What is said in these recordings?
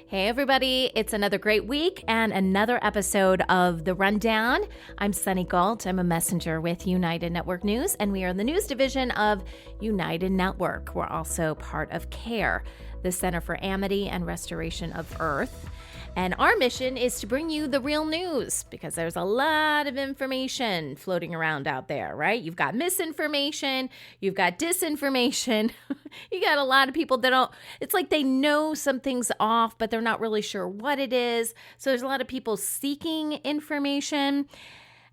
Hey everybody, it's another great week and another episode of The Rundown. I'm Sunny Galt. I'm a messenger with United Network News, and we are in the news division of United Network. We're also part of CARE, the Center for Amity and Restoration of Earth. And our mission is to bring you the real news because there's a lot of information floating around out there, right? You've got misinformation, you've got disinformation, you got a lot of people that it's like they know something's off, but they're not really sure what it is. So there's a lot of people seeking information.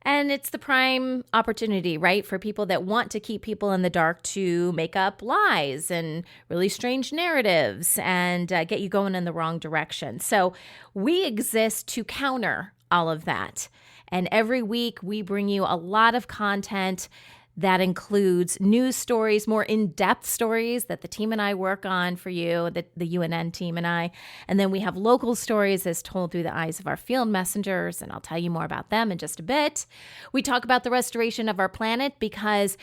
And it's the prime opportunity, right, for people that want to keep people in the dark to make up lies and really strange narratives and get you going in the wrong direction. So we exist to counter all of that. And every week we bring you a lot of content that includes news stories, more in-depth stories that the team and I work on for you, the UNN team and I. And then we have local stories as told through the eyes of our field messengers, and I'll tell you more about them in just a bit. We talk about the restoration of our planet because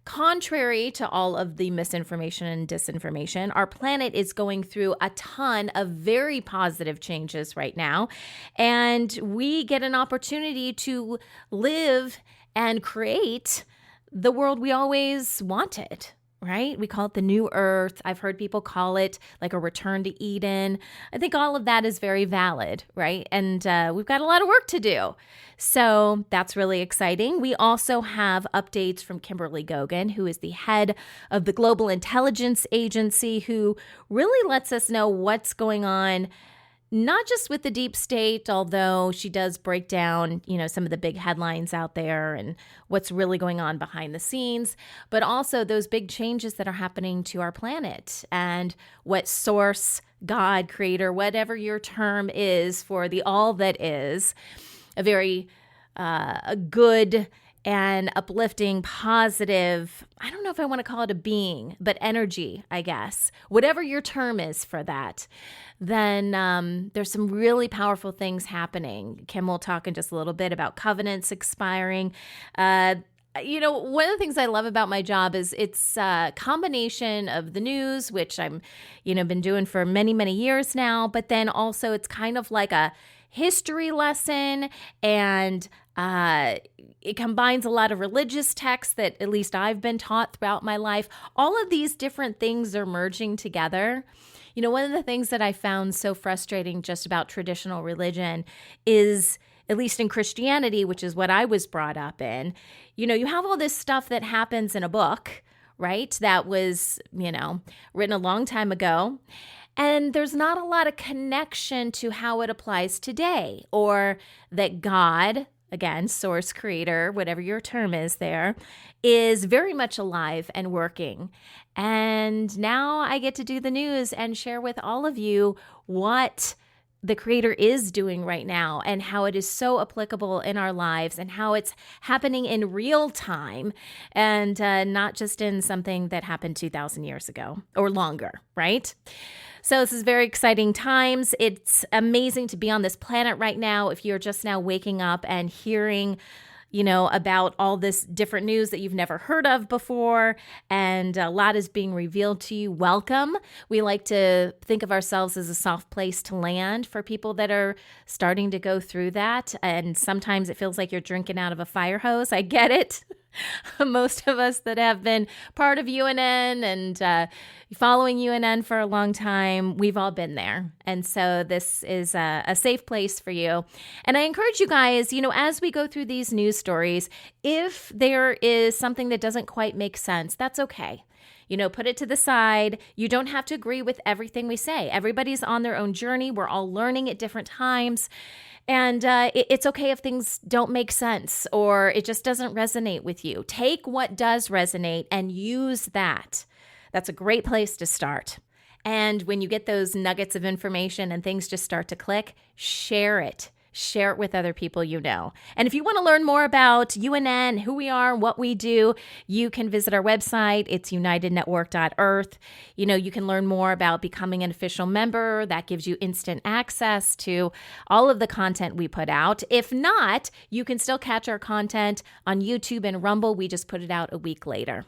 contrary to all of the misinformation and disinformation, our planet is going through a ton of very positive changes right now. And we get an opportunity to live and create the world we always wanted, right? We call it the new earth. I've heard people call it like a return to Eden. I think all of that is very valid, right? And we've got a lot of work to do. So that's really exciting. We also have updates from Kimberly Gogan, who is the head of the Global Intelligence Agency, who really lets us know what's going on, not just with the deep state, although she does break down, some of the big headlines out there and what's really going on behind the scenes, but also those big changes that are happening to our planet and what source, God, creator, whatever your term is for the all that is, a very good and uplifting, positive, I don't know if I want to call it a being, but energy, I guess, whatever your term is for that, then there's some really powerful things happening. Kim will talk in just a little bit about covenants expiring. One of the things I love about my job is it's a combination of the news, which I'm, been doing for many, many years now, but then also it's kind of like a history lesson, and it combines a lot of religious texts that at least I've been taught throughout my life. All of these different things are merging together. One of the things that I found so frustrating just about traditional religion is, at least in Christianity, which is what I was brought up in, you have all this stuff that happens in a book, right? That was, written a long time ago. And there's not a lot of connection to how it applies today, or that God, again, source, creator, whatever your term is there, is very much alive and working. And now I get to do the news and share with all of you what the creator is doing right now and how it is so applicable in our lives and how it's happening in real time and not just in something that happened 2,000 years ago or longer, right? So this is very exciting times. It's amazing to be on this planet right now. If you're just now waking up and hearing, about all this different news that you've never heard of before, and a lot is being revealed to you, welcome. We like to think of ourselves as a soft place to land for people that are starting to go through that. And sometimes it feels like you're drinking out of a fire hose. I get it. Most of us that have been part of UNN and following UNN for a long time, we've all been there. And so this is a safe place for you. And I encourage you guys, as we go through these news stories, if there is something that doesn't quite make sense, that's okay. Put it to the side. You don't have to agree with everything we say. Everybody's on their own journey. We're all learning at different times. And it's okay if things don't make sense or it just doesn't resonate with you. Take what does resonate and use that. That's a great place to start. And when you get those nuggets of information and things just start to click, share it. share it with other people you know. And if you want to learn more about UNN, who we are, what we do, you can visit our website. It's unitednetwork.earth. You can learn more about becoming an official member. That gives you instant access to all of the content we put out. If not, you can still catch our content on YouTube and Rumble. We just put it out a week later.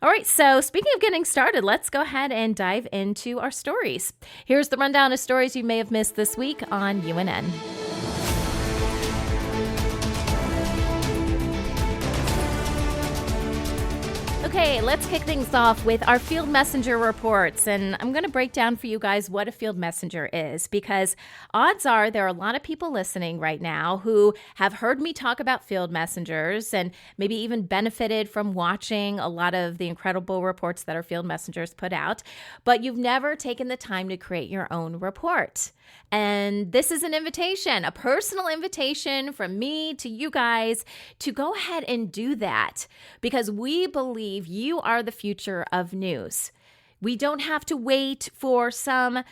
All right, so speaking of getting started, let's go ahead and dive into our stories. Here's the rundown of stories you may have missed this week on UNN. Okay, let's kick things off with our field messenger reports. And I'm going to break down for you guys what a field messenger is, because odds are there are a lot of people listening right now who have heard me talk about field messengers and maybe even benefited from watching a lot of the incredible reports that our field messengers put out, but you've never taken the time to create your own report. And this is an invitation, a personal invitation from me to you guys to go ahead and do that, because we believe you are the future of news. We don't have to wait for some,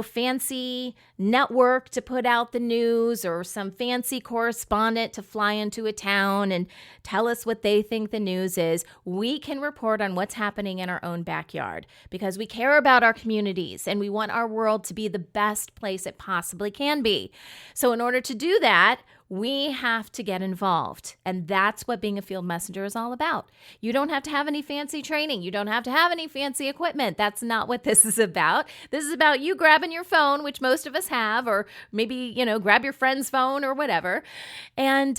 fancy network to put out the news or some fancy correspondent to fly into a town and tell us what they think the news is. We can report on what's happening in our own backyard because we care about our communities and we want our world to be the best place it possibly can be. So in order to do that, we have to get involved. And that's what being a field messenger is all about. You don't have to have any fancy training. You don't have to have any fancy equipment. That's not what this is about. This is about you grabbing your phone, which most of us have, or maybe, grab your friend's phone or whatever, and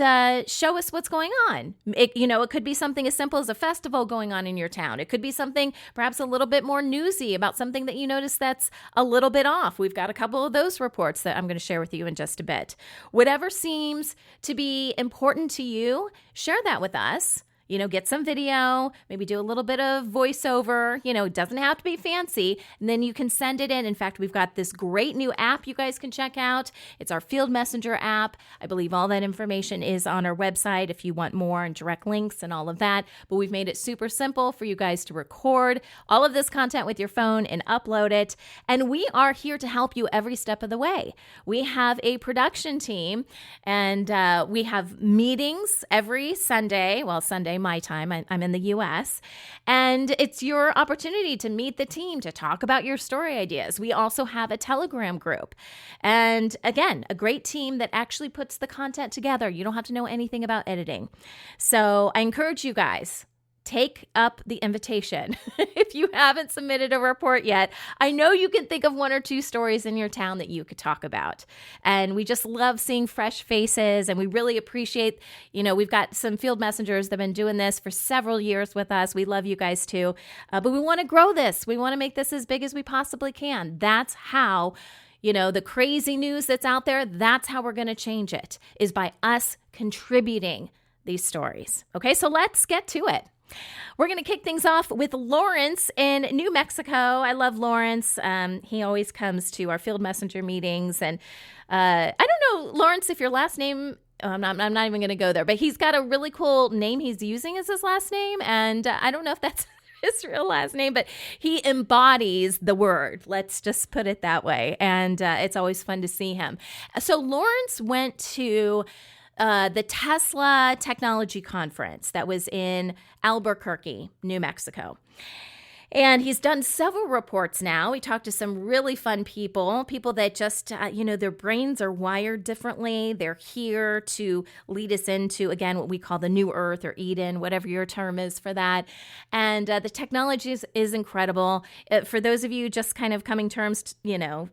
show us what's going on. It could be something as simple as a festival going on in your town. It could be something perhaps a little bit more newsy about something that you notice that's a little bit off. We've got a couple of those reports that I'm going to share with you in just a bit. Whatever seems to be important to you, share that with us. Get some video, maybe do a little bit of voiceover. It doesn't have to be fancy. And then you can send it in. In fact, we've got this great new app you guys can check out. It's our Field Messenger app. I believe all that information is on our website if you want more and direct links and all of that. But we've made it super simple for you guys to record all of this content with your phone and upload it. And we are here to help you every step of the way. We have a production team and we have meetings every Sunday. Well, Sunday my time. I'm in the US. And it's your opportunity to meet the team, to talk about your story ideas. We also have a Telegram group. And again, a great team that actually puts the content together. You don't have to know anything about editing. So I encourage you guys, take up the invitation. If you haven't submitted a report yet, I know you can think of one or two stories in your town that you could talk about. And we just love seeing fresh faces, and we really appreciate, we've got some field messengers that have been doing this for several years with us. We love you guys too. But we want to grow this. We want to make this as big as we possibly can. That's how, the crazy news that's out there, that's how we're going to change it, is by us contributing these stories. Okay, so let's get to it. We're going to kick things off with Lawrence in New Mexico. I love Lawrence. He always comes to our field messenger meetings. And I don't know, Lawrence, if your last name, I'm not even going to go there, but he's got a really cool name he's using as his last name. And I don't know if that's his real last name, but he embodies the word. Let's just put it that way. And it's always fun to see him. So Lawrence went to the Tesla Technology Conference that was in Albuquerque, New Mexico. And he's done several reports now. He talked to some really fun people that just, their brains are wired differently. They're here to lead us into, again, what we call the new earth or Eden, whatever your term is for that. And the technology is incredible. For those of you just kind of coming terms,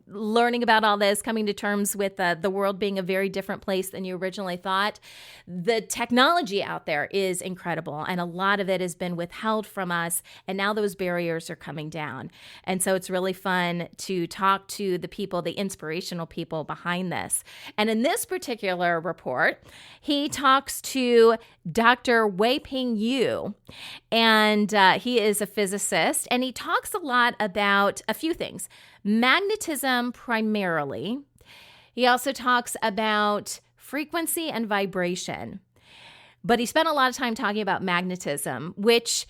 learning about all this, coming to terms with the world being a very different place than you originally thought, the technology out there is incredible. And a lot of it has been withheld from us. And now those barriers are coming down. And so it's really fun to talk to the people, the inspirational people behind this. And in this particular report, he talks to Dr. Wei-Ping Yu, and he is a physicist, and he talks a lot about a few things. Magnetism primarily. He also talks about frequency and vibration. But he spent a lot of time talking about magnetism, which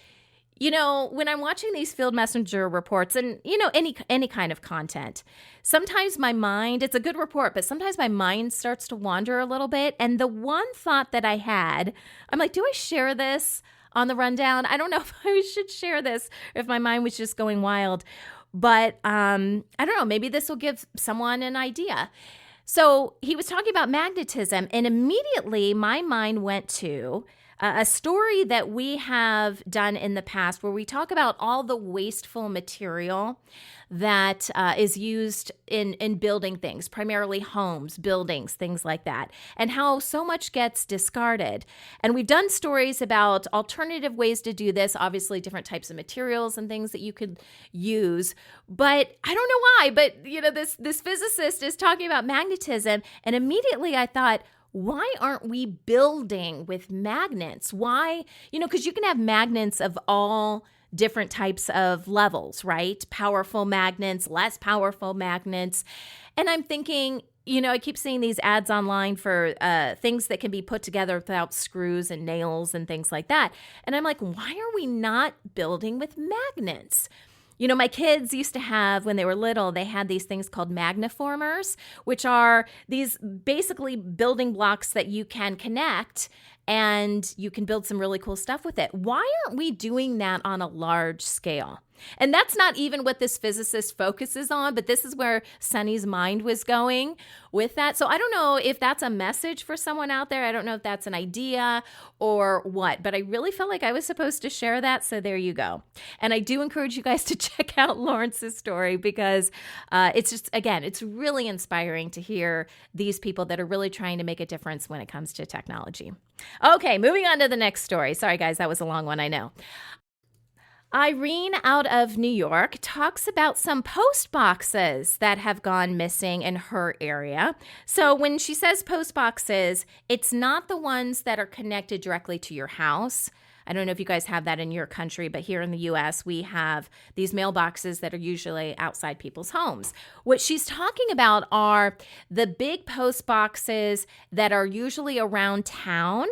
When I'm watching these field messenger reports and, any kind of content, sometimes my mind, it's a good report, but sometimes my mind starts to wander a little bit. And the one thought that I had, I'm like, do I share this on the rundown? I don't know if I should share this, or if my mind was just going wild. But I don't know, maybe this will give someone an idea. So he was talking about magnetism, and immediately my mind went to a story that we have done in the past where we talk about all the wasteful material that is used in building things, primarily homes, buildings, things like that, and how so much gets discarded. And we've done stories about alternative ways to do this, obviously different types of materials and things that you could use. But I don't know why, but this physicist is talking about magnetism, and immediately I thought, why aren't we building with magnets? Why? Because you can have magnets of all different types of levels, right? Powerful magnets, less powerful magnets. And I'm thinking, I keep seeing these ads online for things that can be put together without screws and nails and things like that. And I'm like, why are we not building with magnets? My kids used to have, when they were little, they had these things called magniformers, which are these basically building blocks that you can connect and you can build some really cool stuff with it. Why aren't we doing that on a large scale? And that's not even what this physicist focuses on, but this is where Sunny's mind was going with that. So I don't know if that's a message for someone out there. I don't know if that's an idea or what, but I really felt like I was supposed to share that. So there you go. And I do encourage you guys to check out Lawrence's story because it's just, again, it's really inspiring to hear these people that are really trying to make a difference when it comes to technology. Okay, moving on to the next story. Sorry, guys, that was a long one, I know. Irene out of New York talks about some post boxes that have gone missing in her area. So when she says post boxes, it's not the ones that are connected directly to your house. I don't know if you guys have that in your country, but here in the U.S., we have these mailboxes that are usually outside people's homes. What she's talking about are the big post boxes that are usually around town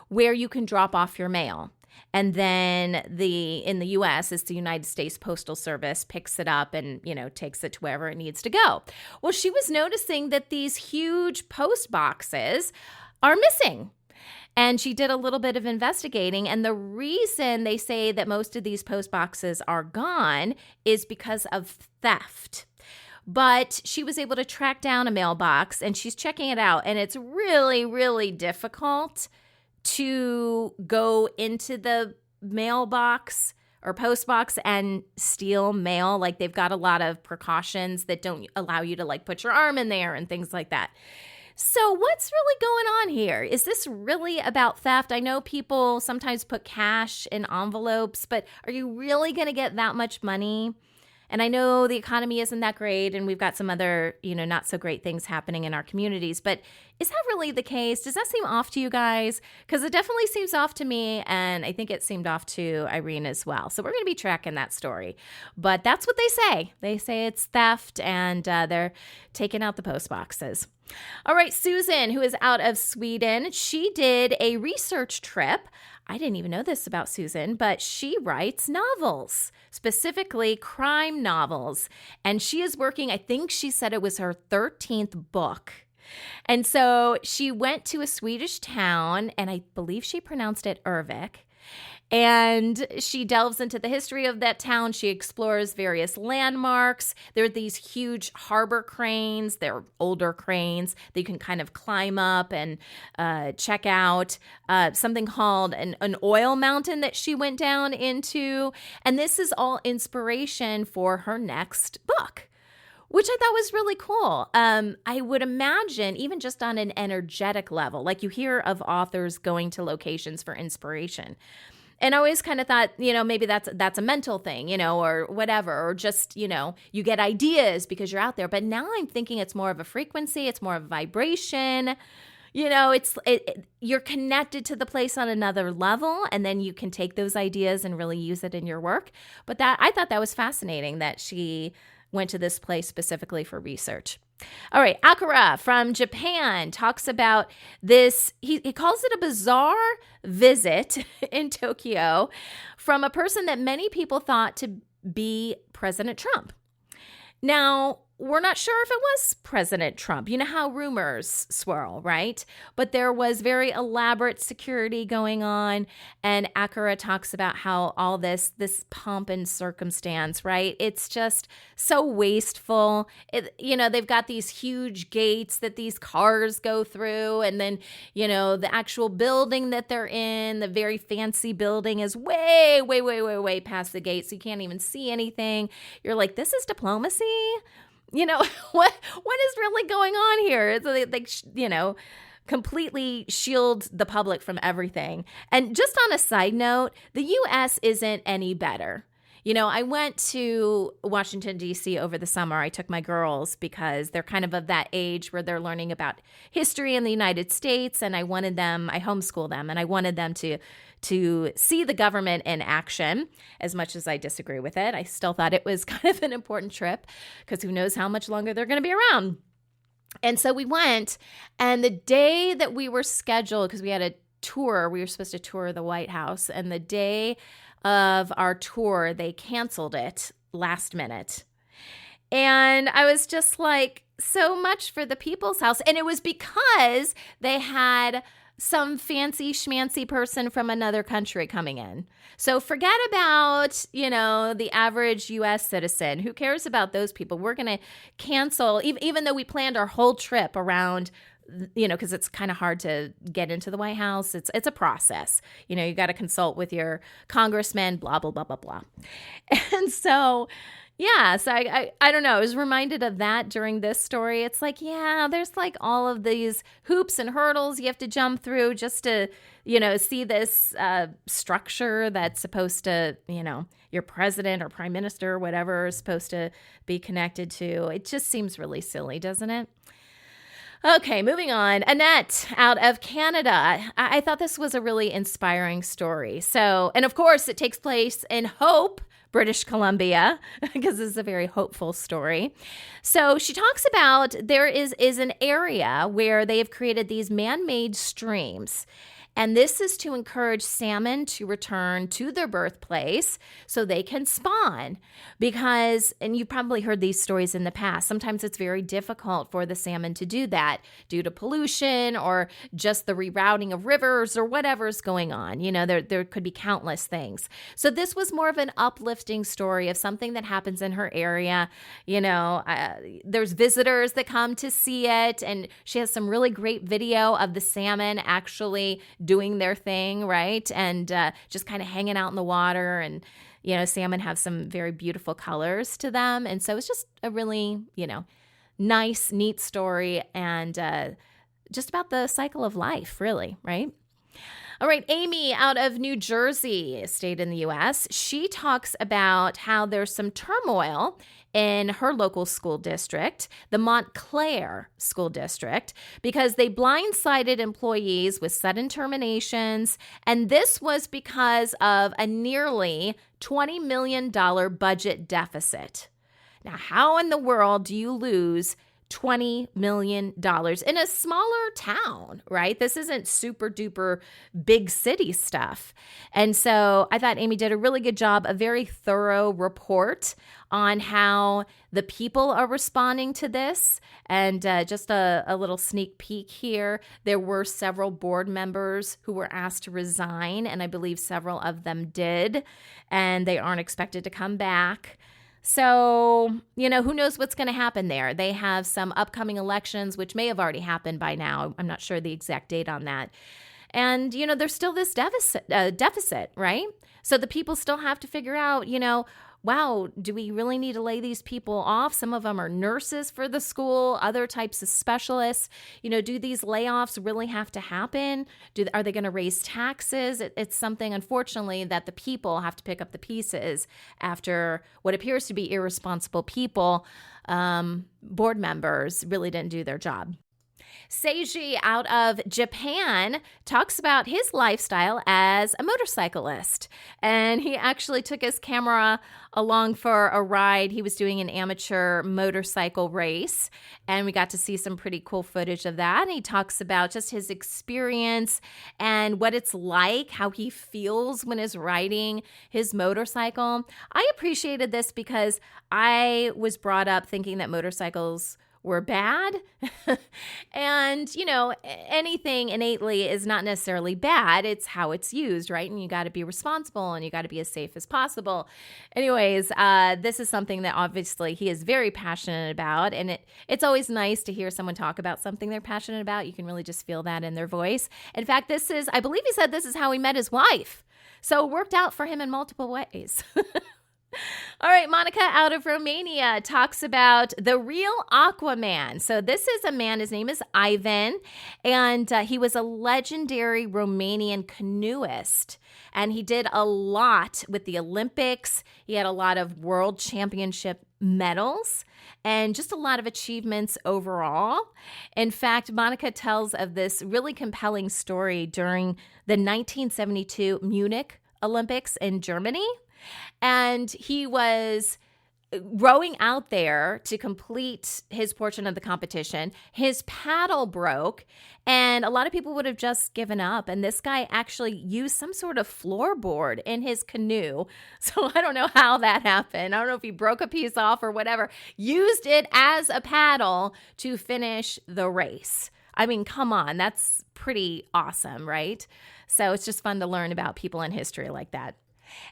where you can drop off your mail. And then in the U.S., it's the United States Postal Service picks it up and, takes it to wherever it needs to go. Well, she was noticing that these huge post boxes are missing. And she did a little bit of investigating. And the reason they say that most of these post boxes are gone is because of theft. But she was able to track down a mailbox and she's checking it out. And it's really, really difficult to go into the mailbox or post box and steal mail. Like they've got a lot of precautions that don't allow you to put your arm in there and things like that. So what's really going on here? Is this really about theft? I know people sometimes put cash in envelopes, but are you really going to get that much money? And I know the economy isn't that great and we've got some other, not so great things happening in our communities, but is that really the case? Does that seem off to you guys? Because it definitely seems off to me, and I think it seemed off to Irene as well. So we're going to be tracking that story. But that's what they say. They say it's theft, and they're taking out the post boxes. All right, Susan, who is out of Sweden, she did a research trip. I didn't even know this about Susan, but she writes novels, specifically crime novels. And she is working, I think she said it was her 13th book. And so she went to a Swedish town, and I believe she pronounced it Örvik. And she delves into the history of that town. She explores various landmarks. There are these huge harbor cranes. They're older cranes that you can kind of climb up and check out. Something called an oil mountain that she went down into. And this is all inspiration for her next book, which I thought was really cool. I would imagine even just on an energetic level, like you hear of authors going to locations for inspiration. And I always kind of thought, maybe that's a mental thing, or whatever, or just, you get ideas because you're out there. But now I'm thinking it's more of a frequency. It's more of a vibration. You're connected to the place on another level, and then you can take those ideas and really use it in your work. But I thought that was fascinating that she went to this place specifically for research. All right, Akira from Japan talks about this. He calls it a bizarre visit in Tokyo from a person that many people thought to be President Trump. Now, we're not sure if it was President Trump. You know how rumors swirl, right? But there was very elaborate security going on. And Akira talks about how all this pomp and circumstance, right? It's just so wasteful. They've got these huge gates that these cars go through. And then, the actual building that they're in, the very fancy building is way, way, way, way, way past the gate. So you can't even see anything. You're like, this is diplomacy? What is really going on here? It's they completely shield the public from everything. And just on a side note, the U.S. isn't any better. I went to Washington, D.C. over the summer. I took my girls because they're kind of that age where they're learning about history in the United States. And I homeschool them, and I wanted them to see the government in action. As much as I disagree with it, I still thought it was kind of an important trip because who knows how much longer they're going to be around. And so we went, and the day that we were scheduled, because we had a tour, we were supposed to tour the White House, and the day of our tour, they canceled it last minute. And I was just like, so much for the People's House. And it was because they had some fancy schmancy person from another country coming in. So forget about, the average U.S. citizen. Who cares about those people? We're going to cancel, even though we planned our whole trip around, because it's kind of hard to get into the White House. It's a process. You got to consult with your congressman, blah, blah, blah, blah, blah. And so, yeah, so I don't know. I was reminded of that during this story. It's like, yeah, there's like all of these hoops and hurdles you have to jump through just to, see this structure that's supposed to, your president or prime minister or whatever is supposed to be connected to. It just seems really silly, doesn't it? Okay, moving on. Annette out of Canada. I thought this was a really inspiring story. So, and of course, it takes place in Hope, British Columbia, because this is a very hopeful story. So she talks about there is an area where they have created these man-made streams. And this is to encourage salmon to return to their birthplace so they can spawn. Because, and you've probably heard these stories in the past, sometimes it's very difficult for the salmon to do that due to pollution or just the rerouting of rivers or whatever's going on. There could be countless things. So this was more of an uplifting story of something that happens in her area. There's visitors that come to see it, and she has some really great video of the salmon actually doing their thing, right? And just kind of hanging out in the water. And, salmon have some very beautiful colors to them. And so it's just a really, nice, neat story and just about the cycle of life, really, right? All right, Amy out of New Jersey, a state in the U.S., she talks about how there's some turmoil in her local school district, the Montclair School District, because they blindsided employees with sudden terminations. And this was because of a nearly $20 million budget deficit. Now, how in the world do you lose $20 million in a smaller town, right? This isn't super duper big city stuff. And so I thought Amy did a really good job, a very thorough report on how the people are responding to this. And just a little sneak peek here, there were several board members who were asked to resign, and I believe several of them did, and they aren't expected to come back. So, who knows what's going to happen there? They have some upcoming elections, which may have already happened by now. I'm not sure the exact date on that. And, there's still this deficit, right? So the people still have to figure out, wow, do we really need to lay these people off? Some of them are nurses for the school, other types of specialists. Do these layoffs really have to happen? Are they going to raise taxes? It's something, unfortunately, that the people have to pick up the pieces after what appears to be irresponsible people. Board members really didn't do their job. Seiji out of Japan talks about his lifestyle as a motorcyclist. And he actually took his camera along for a ride. He was doing an amateur motorcycle race, and we got to see some pretty cool footage of that. And he talks about just his experience and what it's like, how he feels when he's riding his motorcycle. I appreciated this because I was brought up thinking that motorcycles were bad. And, anything innately is not necessarily bad. It's how it's used, right? And you got to be responsible and you got to be as safe as possible. Anyways, this is something that obviously he is very passionate about. And it's always nice to hear someone talk about something they're passionate about. You can really just feel that in their voice. In fact, I believe he said this is how he met his wife. So it worked out for him in multiple ways. All right, Monica out of Romania talks about the real Aquaman. So this is a man, his name is Ivan, and he was a legendary Romanian canoeist. And he did a lot with the Olympics. He had a lot of world championship medals and just a lot of achievements overall. In fact, Monica tells of this really compelling story during the 1972 Munich Olympics in Germany. And he was rowing out there to complete his portion of the competition. His paddle broke, and a lot of people would have just given up. And this guy actually used some sort of floorboard in his canoe. So I don't know how that happened. I don't know if he broke a piece off or whatever. Used it as a paddle to finish the race. I mean, come on, that's pretty awesome, right? So it's just fun to learn about people in history like that.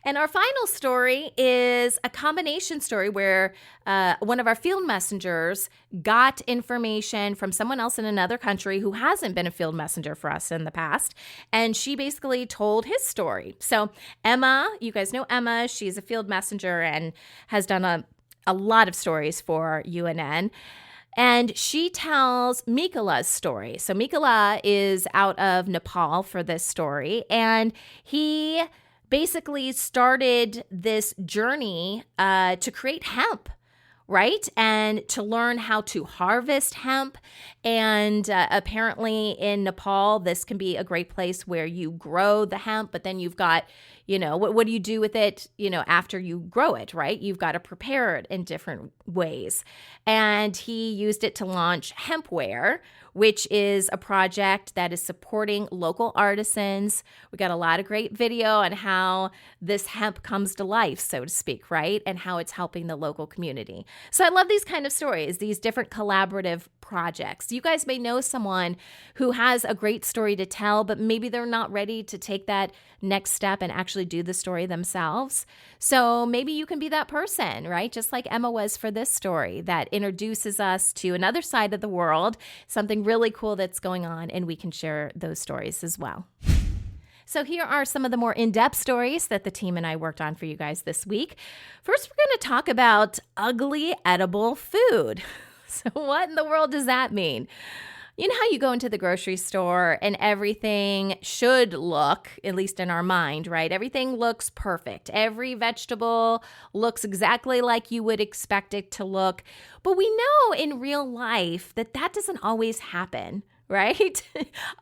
And our final story is a combination story where one of our field messengers got information from someone else in another country who hasn't been a field messenger for us in the past. And she basically told his story. So Emma, you guys know Emma, she's a field messenger and has done a lot of stories for UNN. And she tells Mikola's story. So Mikola is out of Nepal for this story. And he basically started this journey to create hemp, right? And to learn how to harvest hemp. And apparently in Nepal, this can be a great place where you grow the hemp, but then you've got, what do you do with it, after you grow it, right? You've got to prepare it in different ways. And he used it to launch Hempware, which is a project that is supporting local artisans. We got a lot of great video on how this hemp comes to life, so to speak, right? And how it's helping the local community. So I love these kind of stories, these different collaborative projects. You guys may know someone who has a great story to tell, but maybe they're not ready to take that next step and actually do the story themselves. So maybe you can be that person, right? Just like Emma was for this story that introduces us to another side of the world, something really cool that's going on, and we can share those stories as well. So here are some of the more in-depth stories that the team and I worked on for you guys this week. First, we're going to talk about ugly edible food. So what in the world does that mean? You know how you go into the grocery store and everything should look, at least in our mind, right? Everything looks perfect. Every vegetable looks exactly like you would expect it to look. But we know in real life that doesn't always happen, right?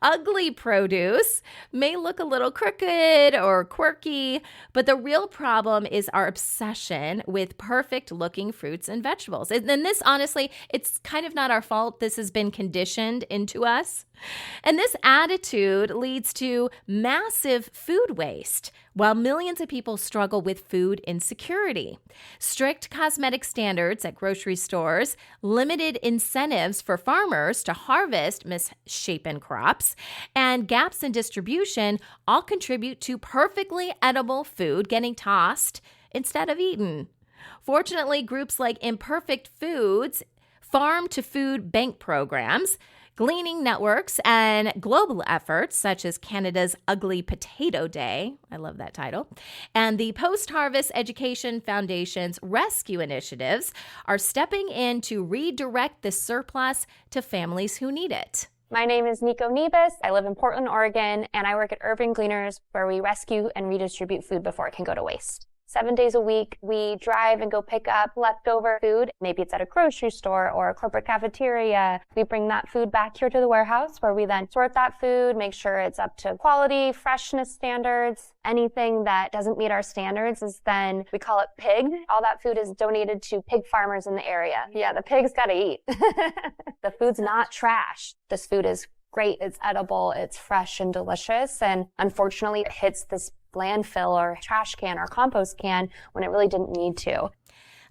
Ugly produce may look a little crooked or quirky, but the real problem is our obsession with perfect looking fruits and vegetables. And this, honestly, it's kind of not our fault. This has been conditioned into us. And this attitude leads to massive food waste, while millions of people struggle with food insecurity. Strict cosmetic standards at grocery stores, limited incentives for farmers to harvest misshapen crops, and gaps in distribution all contribute to perfectly edible food getting tossed instead of eaten. Fortunately, groups like Imperfect Foods, Farm to Food Bank programs, gleaning networks, and global efforts such as Canada's Ugly Potato Day, I love that title, and the Post-Harvest Education Foundation's rescue initiatives are stepping in to redirect the surplus to families who need it. My name is Nico Nebus. I live in Portland, Oregon, and I work at Urban Gleaners, where we rescue and redistribute food before it can go to waste. 7 days a week, we drive and go pick up leftover food. Maybe it's at a grocery store or a corporate cafeteria. We bring that food back here to the warehouse where we then sort that food, make sure it's up to quality, freshness standards. Anything that doesn't meet our standards is then, we call it pigged. All that food is donated to pig farmers in the area. Yeah, the pigs gotta eat. The food's not trash. This food is great. It's edible. It's fresh and delicious. And unfortunately, it hits this landfill or trash can or compost can when it really didn't need to.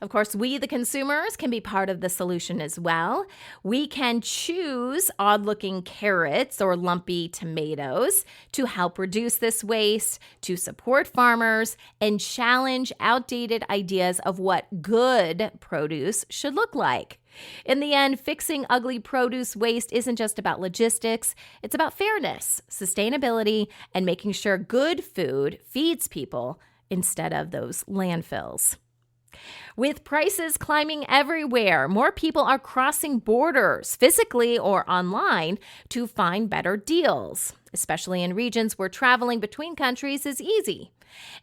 Of course, we, the consumers, can be part of the solution as well. We can choose odd-looking carrots or lumpy tomatoes to help reduce this waste, to support farmers, and challenge outdated ideas of what good produce should look like. In the end, fixing ugly produce waste isn't just about logistics. It's about fairness, sustainability, and making sure good food feeds people instead of those landfills. With prices climbing everywhere, more people are crossing borders, physically or online, to find better deals, especially in regions where traveling between countries is easy.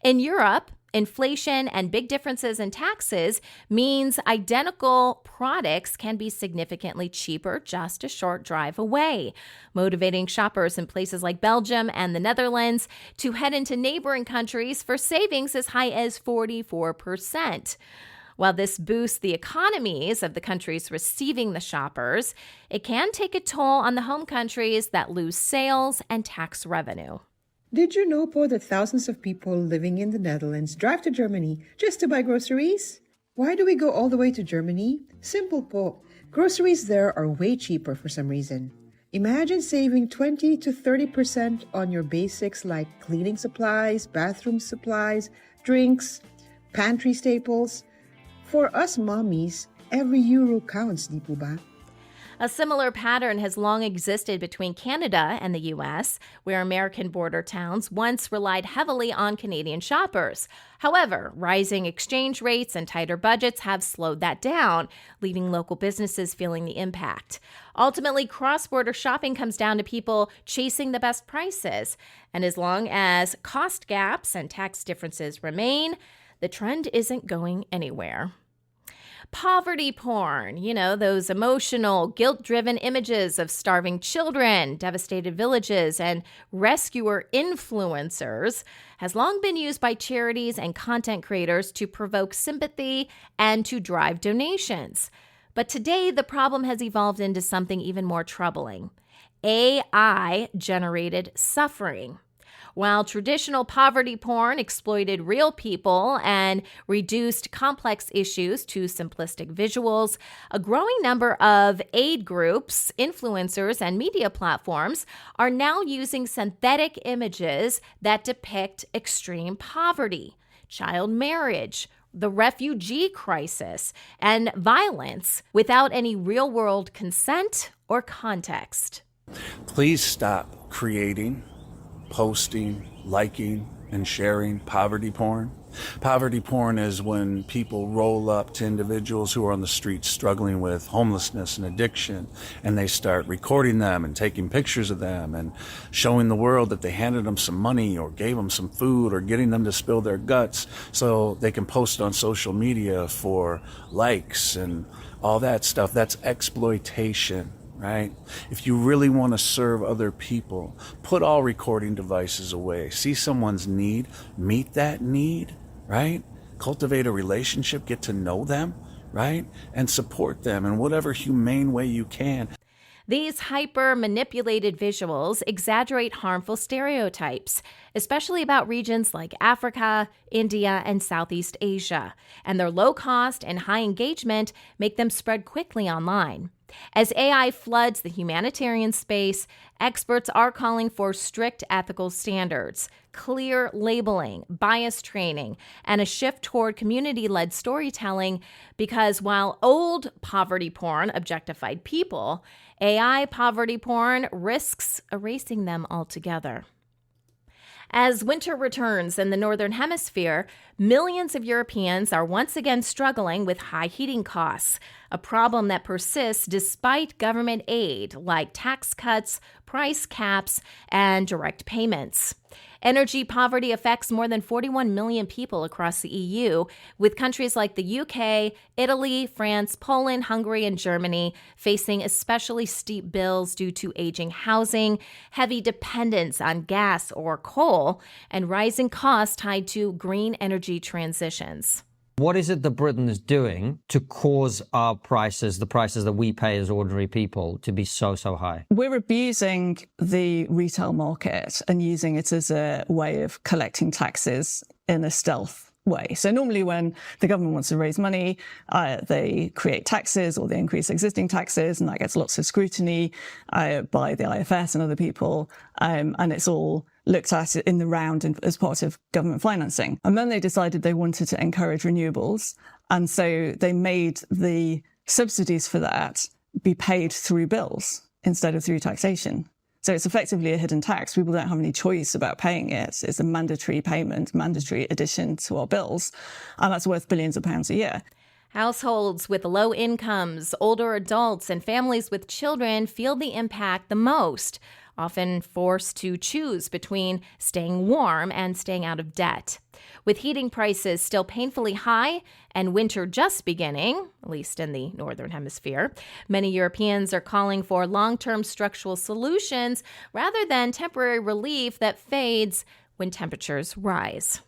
In Europe, inflation and big differences in taxes means identical products can be significantly cheaper just a short drive away, motivating shoppers in places like Belgium and the Netherlands to head into neighboring countries for savings as high as 44%. While this boosts the economies of the countries receiving the shoppers, it can take a toll on the home countries that lose sales and tax revenue. Did you know, Po, that thousands of people living in the Netherlands drive to Germany just to buy groceries? Why do we go all the way to Germany? Simple, Po. Groceries there are way cheaper for some reason. Imagine saving 20 to 30% on your basics like cleaning supplies, bathroom supplies, drinks, pantry staples. For us mommies, every euro counts, di po ba? A similar pattern has long existed between Canada and the U.S., where American border towns once relied heavily on Canadian shoppers. However, rising exchange rates and tighter budgets have slowed that down, leaving local businesses feeling the impact. Ultimately, cross-border shopping comes down to people chasing the best prices. And as long as cost gaps and tax differences remain, the trend isn't going anywhere. Poverty porn, those emotional, guilt-driven images of starving children, devastated villages, and rescuer influencers has long been used by charities and content creators to provoke sympathy and to drive donations. But today, the problem has evolved into something even more troubling: AI-generated suffering. While traditional poverty porn exploited real people and reduced complex issues to simplistic visuals, a growing number of aid groups, influencers, and media platforms are now using synthetic images that depict extreme poverty, child marriage, the refugee crisis, and violence without any real-world consent or context. Please stop creating, posting, liking, and sharing poverty porn. Poverty porn is when people roll up to individuals who are on the streets struggling with homelessness and addiction, and they start recording them and taking pictures of them and showing the world that they handed them some money or gave them some food or getting them to spill their guts so they can post on social media for likes and all that stuff. That's exploitation. Right? If you really want to serve other people, put all recording devices away. See someone's need, meet that need, right? Cultivate a relationship, get to know them, right? And support them in whatever humane way you can. These hyper-manipulated visuals exaggerate harmful stereotypes, especially about regions like Africa, India, and Southeast Asia, and their low cost and high engagement make them spread quickly online. As AI floods the humanitarian space, experts are calling for strict ethical standards, clear labeling, bias training, and a shift toward community-led storytelling because while old poverty porn objectified people, AI poverty porn risks erasing them altogether. As winter returns in the Northern Hemisphere, millions of Europeans are once again struggling with high heating costs. a problem that persists despite government aid like tax cuts, price caps, and direct payments. Energy poverty affects more than 41 million people across the EU, with countries like the UK, Italy, France, Poland, Hungary, and Germany facing especially steep bills due to aging housing, heavy dependence on gas or coal, and rising costs tied to green energy transitions. What is it that Britain is doing to cause our prices, the prices that we pay as ordinary people, to be so high? We're abusing the retail market and using it as a way of collecting taxes in a stealth way. So normally when the government wants to raise money, they create taxes or they increase existing taxes, and that gets lots of scrutiny by the IFS and other people, and it's all looked at in the round as part of government financing. And then they decided they wanted to encourage renewables. And so they made the subsidies for that be paid through bills instead of through taxation. So it's effectively a hidden tax. People don't have any choice about paying it. It's a mandatory payment, mandatory addition to our bills. And that's worth billions of pounds a year. Households with low incomes, older adults, and families with children feel the impact the most, often forced to choose between staying warm and staying out of debt. With heating prices still painfully high and winter just beginning, at least in the Northern Hemisphere, many Europeans are calling for long-term structural solutions rather than temporary relief that fades when temperatures rise.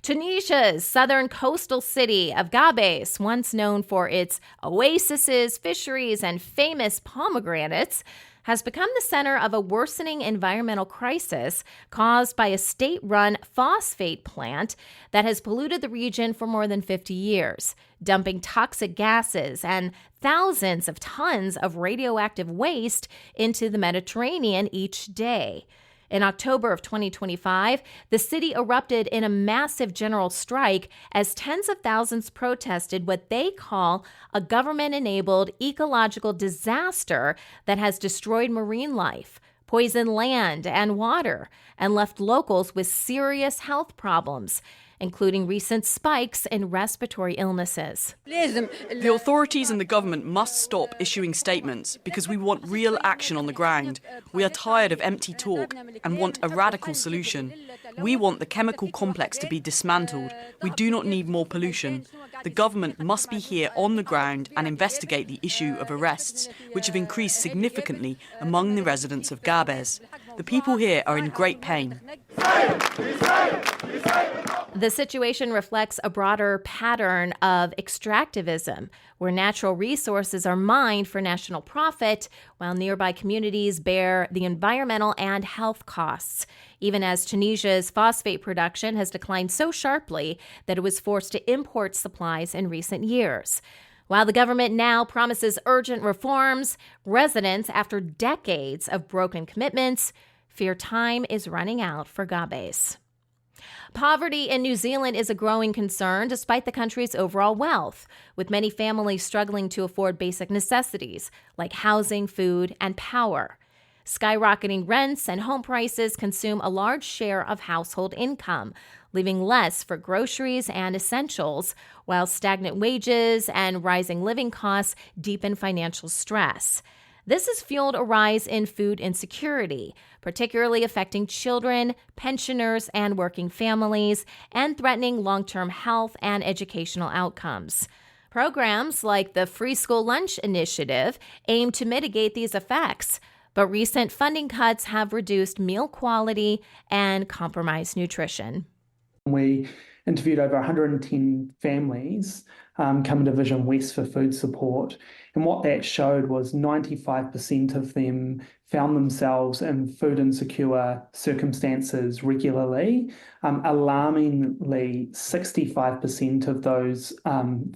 Tunisia's southern coastal city of Gabes, once known for its oases, fisheries, and famous pomegranates, has become the center of a worsening environmental crisis caused by a state-run phosphate plant that has polluted the region for more than 50 years, dumping toxic gases and thousands of tons of radioactive waste into the Mediterranean each day. In October of 2025, the city erupted in a massive general strike as tens of thousands protested what they call a government-enabled ecological disaster that has destroyed marine life, poisoned land and water, and left locals with serious health problems, including recent spikes in respiratory illnesses. The authorities and the government must stop issuing statements because we want real action on the ground. We are tired of empty talk and want a radical solution. We want the chemical complex to be dismantled. We do not need more pollution. The government must be here on the ground and investigate the issue of arrests, which have increased significantly among the residents of Gabes. The people here are in great pain. The situation reflects a broader pattern of extractivism, where natural resources are mined for national profit, while nearby communities bear the environmental and health costs, even as Tunisia's phosphate production has declined so sharply that it was forced to import supplies in recent years. While the government now promises urgent reforms, residents, after decades of broken commitments, fear time is running out for Gabes. Poverty in New Zealand is a growing concern despite the country's overall wealth, with many families struggling to afford basic necessities like housing, food, and power. Skyrocketing rents and home prices consume a large share of household income, leaving less for groceries and essentials, while stagnant wages and rising living costs deepen financial stress. This has fueled a rise in food insecurity, particularly affecting children, pensioners, and working families, and threatening long-term health and educational outcomes. Programs like the Free School Lunch Initiative aim to mitigate these effects, but recent funding cuts have reduced meal quality and compromised nutrition. We interviewed over 110 families come to Vision West for food support. And what that showed was 95% of them found themselves in food insecure circumstances regularly. Alarmingly, 65% of those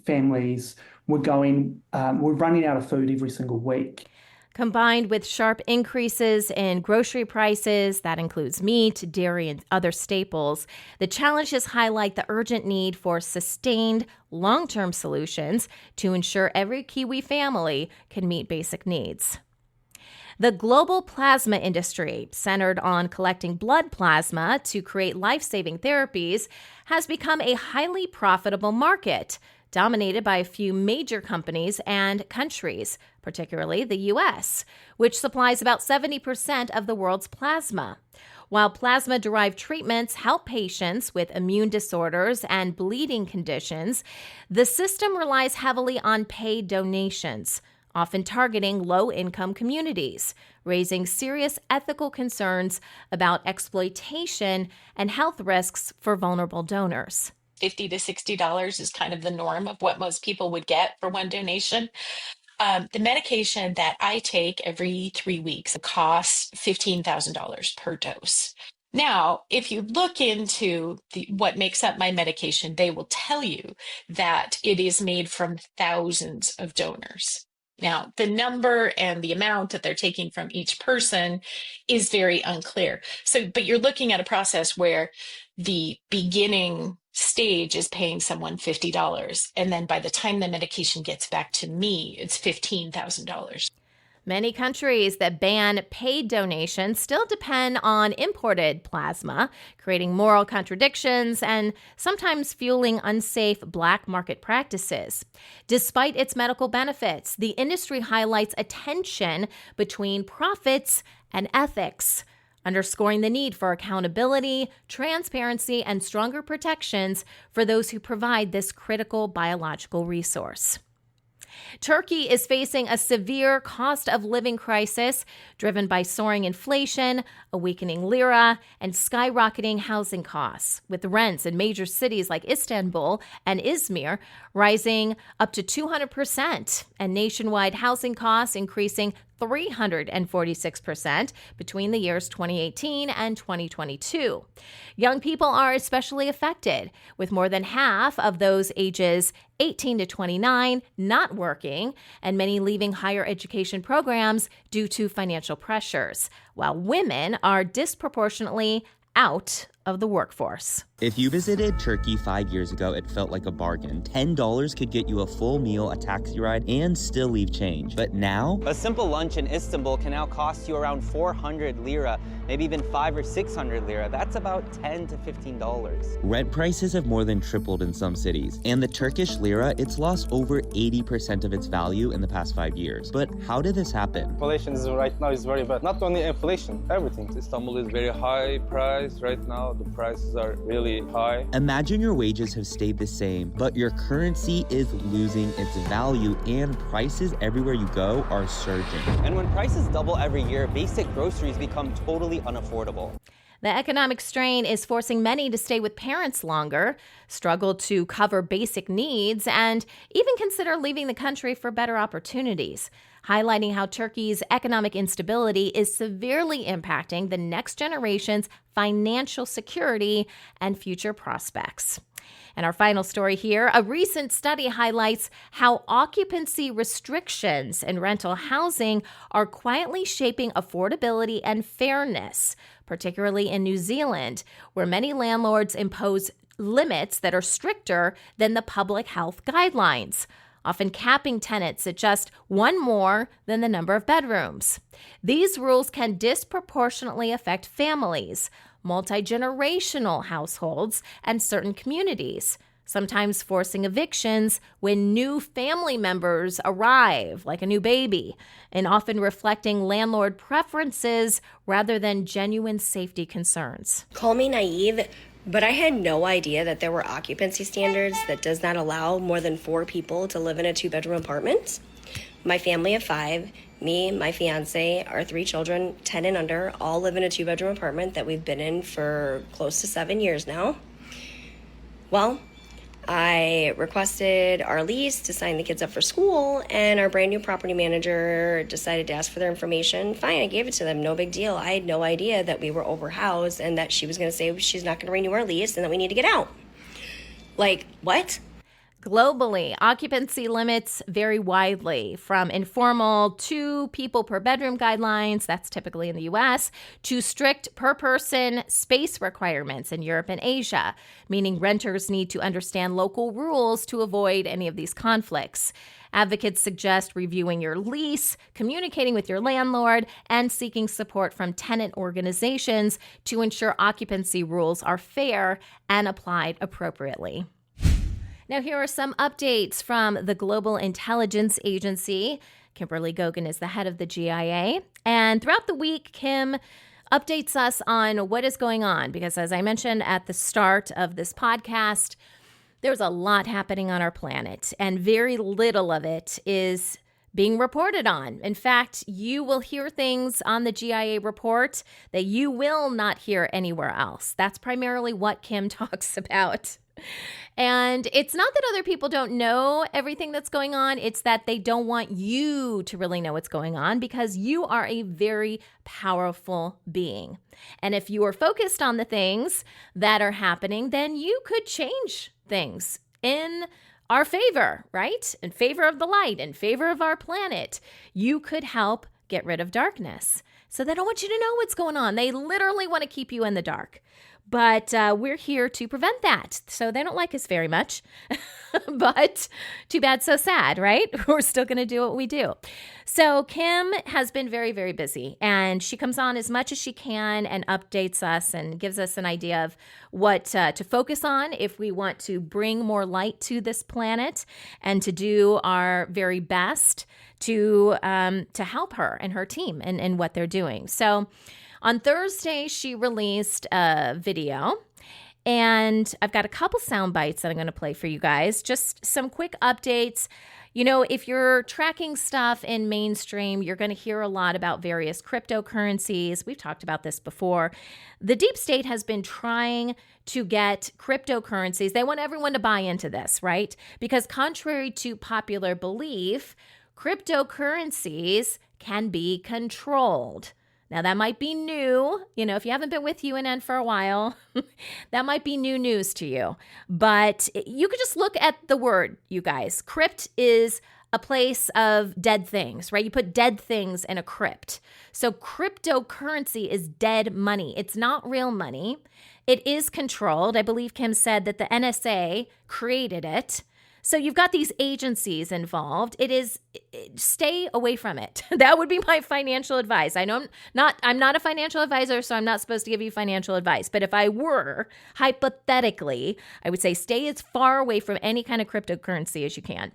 families were running out of food every single week. Combined with sharp increases in grocery prices, that includes meat, dairy, and other staples, the challenges highlight the urgent need for sustained, long-term solutions to ensure every Kiwi family can meet basic needs. The global plasma industry, centered on collecting blood plasma to create life-saving therapies, has become a highly profitable market, dominated by a few major companies and countries, particularly the U.S., which supplies about 70% of the world's plasma. While plasma-derived treatments help patients with immune disorders and bleeding conditions, the system relies heavily on paid donations, often targeting low-income communities, raising serious ethical concerns about exploitation and health risks for vulnerable donors. $50 to $60 is kind of the norm of what most people would get for one donation. The medication that I take every 3 weeks costs $15,000 per dose. Now, if you look into what makes up my medication, they will tell you that it is made from thousands of donors. Now, the number and the amount that they're taking from each person is very unclear. But you're looking at a process where the beginning stage is paying someone $50, and then by the time the medication gets back to me, it's $15,000. Many countries that ban paid donations still depend on imported plasma, creating moral contradictions and sometimes fueling unsafe black market practices. Despite its medical benefits, the industry highlights a tension between profits and ethics, underscoring the need for accountability, transparency, and stronger protections for those who provide this critical biological resource. Turkey is facing a severe cost of living crisis driven by soaring inflation, a weakening lira, and skyrocketing housing costs, with rents in major cities like Istanbul and Izmir rising up to 200% and nationwide housing costs increasing 346% between the years 2018 and 2022. Young people are especially affected, with more than half of those ages 18 to 29 not working, and many leaving higher education programs due to financial pressures, while women are disproportionately out of the workforce. If you visited Turkey 5 years ago, it felt like a bargain. $10 could get you a full meal, a taxi ride, and still leave change. But now, a simple lunch in Istanbul can now cost you around 400 lira, maybe even 500 or 600 lira. That's about $10 to $15. Rent prices have more than tripled in some cities, and the Turkish lira, it's lost over 80% of its value in the past 5 years. But how did this happen? Inflation right now is very bad. Not only inflation, everything. Istanbul is very high price right now. The prices are really high. Imagine your wages have stayed the same, but your currency is losing its value and prices everywhere you go are surging. And when prices double every year, basic groceries become totally unaffordable. The economic strain is forcing many to stay with parents longer, struggle to cover basic needs, and even consider leaving the country for better opportunities, highlighting how Turkey's economic instability is severely impacting the next generation's financial security and future prospects. And our final story here, a recent study highlights how occupancy restrictions in rental housing are quietly shaping affordability and fairness, particularly in New Zealand, where many landlords impose limits that are stricter than the public health guidelines, often capping tenants at just one more than the number of bedrooms. These rules can disproportionately affect families, multi-generational households, and certain communities, sometimes forcing evictions when new family members arrive, like a new baby, and often reflecting landlord preferences rather than genuine safety concerns. Call me naive, but I had no idea that there were occupancy standards that does not allow more than 4 people to live in a 2-bedroom apartment. My family of 5, me, my fiance, our 3 children, 10 and under, all live in a 2-bedroom apartment that we've been in for close to 7 years now. Well, I requested our lease to sign the kids up for school, and our brand new property manager decided to ask for their information. Fine, I gave it to them, no big deal. I had no idea that we were overhoused and that she was going to say she's not going to renew our lease and that we need to get out. Like, what? Globally, occupancy limits vary widely, from informal 2 people per bedroom guidelines, that's typically in the U.S., to strict per-person space requirements in Europe and Asia, meaning renters need to understand local rules to avoid any of these conflicts. Advocates suggest reviewing your lease, communicating with your landlord, and seeking support from tenant organizations to ensure occupancy rules are fair and applied appropriately. Now, here are some updates from the Global Intelligence Agency. Kimberly Gogan is the head of the GIA. And throughout the week, Kim updates us on what is going on, because as I mentioned at the start of this podcast, there's a lot happening on our planet, and very little of it is being reported on. In fact, you will hear things on the GIA report that you will not hear anywhere else. That's primarily what Kim talks about. And it's not that other people don't know everything that's going on. It's that they don't want you to really know what's going on, because you are a very powerful being. And if you are focused on the things that are happening, then you could change things in our favor, right? In favor of the light, in favor of our planet. You could help get rid of darkness. So they don't want you to know what's going on. They literally want to keep you in the dark. But we're here to prevent that. So they don't like us very much. But too bad, so sad, right? We're still going to do what we do. So Kim has been very, very busy. And she comes on as much as she can and updates us and gives us an idea of what to focus on if we want to bring more light to this planet, and to do our very best to help her and her team and what they're doing. So on Thursday, she released a video, and I've got a couple sound bites that I'm going to play for you guys. Just some quick updates. You know, if you're tracking stuff in mainstream, you're going to hear a lot about various cryptocurrencies. We've talked about this before. The deep state has been trying to get cryptocurrencies. They want everyone to buy into this, right? Because contrary to popular belief, cryptocurrencies can be controlled. Now, that might be new. You know, if you haven't been with UNN for a while, that might be new news to you. But you could just look at the word, you guys. Crypt is a place of dead things, right? You put dead things in a crypt. So cryptocurrency is dead money. It's not real money. It is controlled. I believe Kim said that the NSA created it. So you've got these agencies involved. Stay away from it. That would be my financial advice. I know I'm not a financial advisor, so I'm not supposed to give you financial advice. But if I were, hypothetically, I would say stay as far away from any kind of cryptocurrency as you can.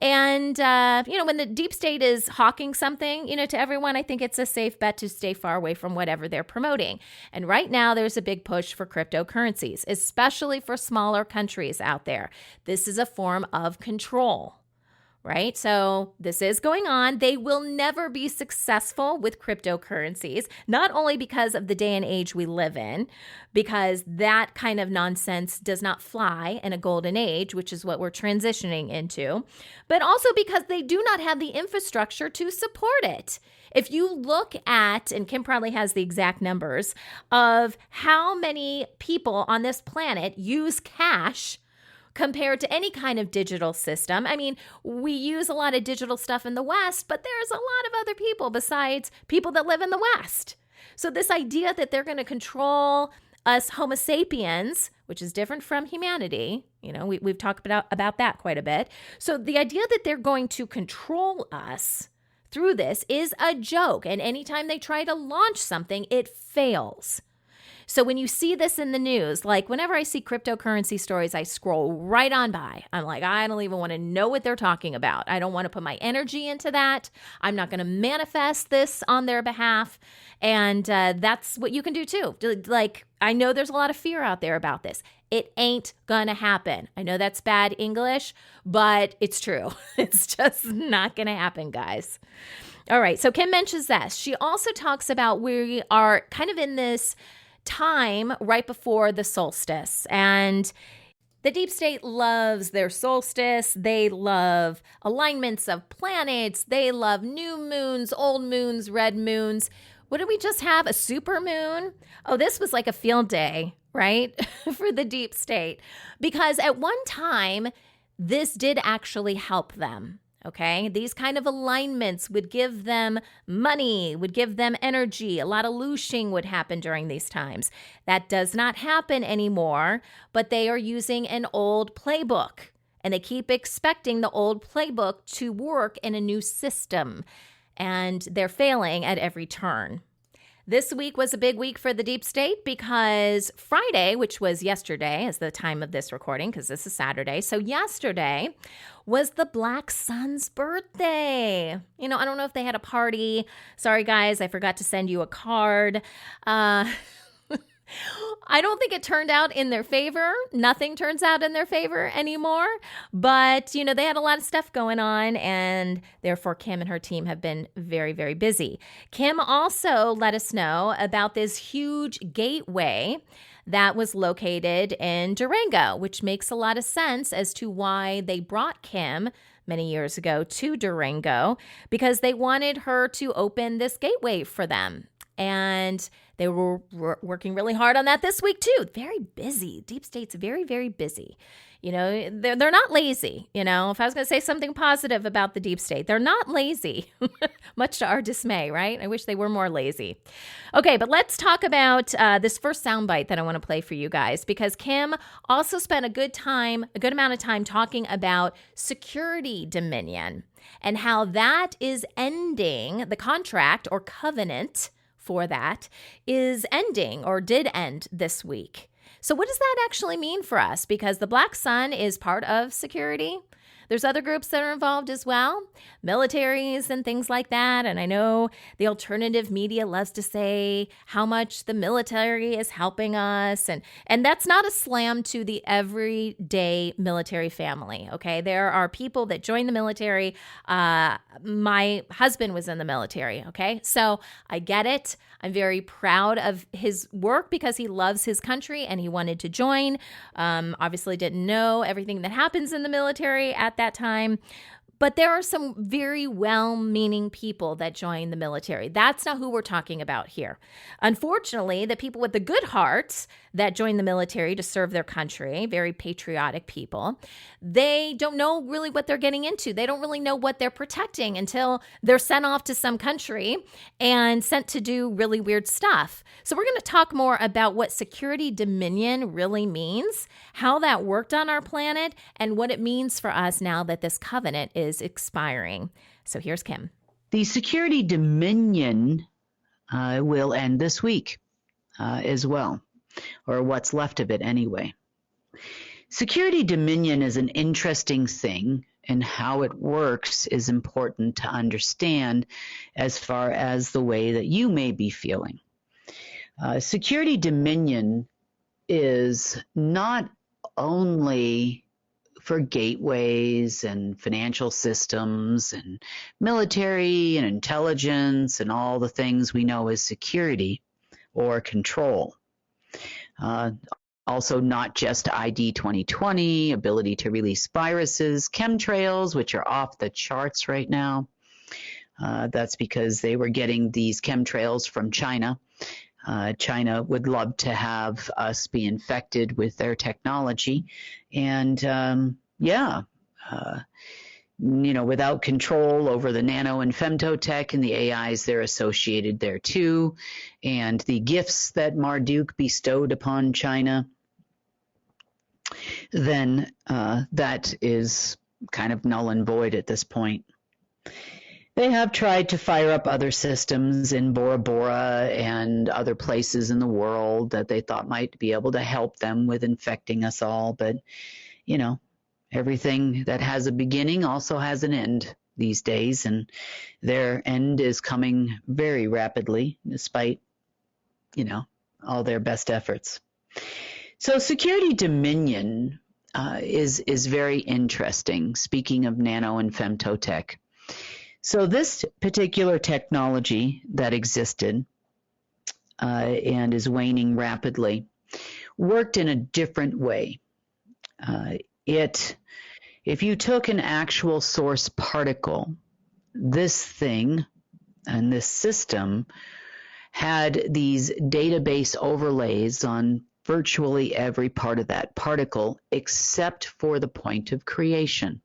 And, when the deep state is hawking something, to everyone, I think it's a safe bet to stay far away from whatever they're promoting. And right now, there's a big push for cryptocurrencies, especially for smaller countries out there. This is a form of control, right? So this is going on. They will never be successful with cryptocurrencies, not only because of the day and age we live in, because that kind of nonsense does not fly in a golden age, which is what we're transitioning into, but also because they do not have the infrastructure to support it. If you look at, and Kim probably has the exact numbers, of how many people on this planet use cash compared to any kind of digital system. I mean, we use a lot of digital stuff in the West, but there's a lot of other people besides people that live in the West. So this idea that they're going to control us Homo sapiens, which is different from humanity, we've talked about that quite a bit. So the idea that they're going to control us through this is a joke. And anytime they try to launch something, it fails. So when you see this in the news, like whenever I see cryptocurrency stories, I scroll right on by. I'm like, I don't even want to know what they're talking about. I don't want to put my energy into that. I'm not going to manifest this on their behalf. And that's what you can do too. Like, I know there's a lot of fear out there about this. It ain't gonna happen. I know that's bad English, but it's true. It's just not gonna happen, guys. All right, so Kim mentions this. She also talks about we are kind of in this time right before the solstice, and the deep state loves their solstice. They love alignments of planets. They love new moons, old moons, red moons. What did we just have? A super moon? Oh, this was like a field day, right? For the deep state. Because at one time, this did actually help them. Okay, these kind of alignments would give them money, would give them energy. A lot of looshing would happen during these times. That does not happen anymore, but they are using an old playbook, and they keep expecting the old playbook to work in a new system, and they're failing at every turn. This week was a big week for the deep state because Friday, which was yesterday as the time of this recording, because this is Saturday. So yesterday was the Black Sun's birthday. You know, I don't know if they had a party. Sorry, guys, I forgot to send you a card. I don't think it turned out in their favor. Nothing turns out in their favor anymore. But, you know, they had a lot of stuff going on, and therefore Kim and her team have been very, very busy. Kim also let us know about this huge gateway that was located in Durango, which makes a lot of sense as to why they brought Kim many years ago to Durango, because they wanted her to open this gateway for them. And they were working really hard on that this week, too. Very busy. Deep State's very, very busy. You know, they're not lazy. You know, if I was going to say something positive about the Deep State, they're not lazy, much to our dismay, right? I wish they were more lazy. Okay, but let's talk about this first soundbite that I want to play for you guys, because Kim also spent a good amount of time talking about security dominion and how that is ending, the contract or covenant for that is ending or did end this week. So what does that actually mean for us? Because the Black Sun is part of security. There's other groups that are involved as well, militaries and things like that. And I know the alternative media loves to say how much the military is helping us. And that's not a slam to the everyday military family, okay? There are people that join the military. My husband was in the military, okay? So I get it. I'm very proud of his work because he loves his country and he wanted to join. Obviously didn't know everything that happens in the military at that time. But there are some very well-meaning people that join the military. That's not who we're talking about here. Unfortunately, the people with the good hearts that join the military to serve their country, very patriotic people, they don't know really what they're getting into. They don't really know what they're protecting until they're sent off to some country and sent to do really weird stuff. So we're going to talk more about what security dominion really means, how that worked on our planet, and what it means for us now that this covenant is expiring. So here's Kim. The security dominion will end this week as well, or what's left of it anyway. Security dominion is an interesting thing, and how it works is important to understand as far as the way that you may be feeling. Security dominion is not only for gateways and financial systems and military and intelligence and all the things we know as security or control. Also not just ID 2020, ability to release viruses, chemtrails, which are off the charts right now. That's because they were getting these chemtrails from China. China would love to have us be infected with their technology. And without control over the nano and femtotech and the AIs they're associated there too, and the gifts that Marduk bestowed upon China, then that is kind of null and void at this point. They have tried to fire up other systems in Bora Bora and other places in the world that they thought might be able to help them with infecting us all. But, you know, everything that has a beginning also has an end these days, and their end is coming very rapidly despite, all their best efforts. So security dominion is very interesting, speaking of nano and femtotech. So this particular technology that existed and is waning rapidly worked in a different way. If you took an actual source particle, this thing and this system had these database overlays on virtually every part of that particle except for the point of creation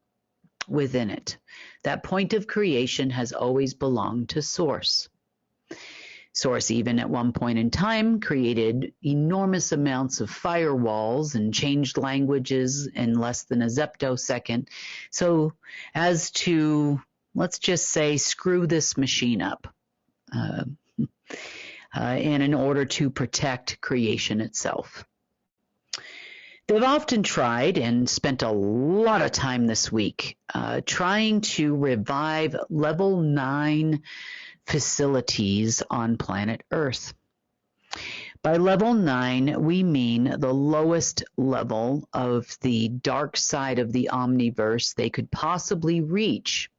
within it. That point of creation has always belonged to Source. Source, even at one point in time, created enormous amounts of firewalls and changed languages in less than a zeptosecond. So as to, let's just say, screw this machine up. and in order to protect creation itself. They've often tried and spent a lot of time this week trying to revive level 9 facilities on planet Earth. By level 9, we mean the lowest level of the dark side of the omniverse they could possibly reach.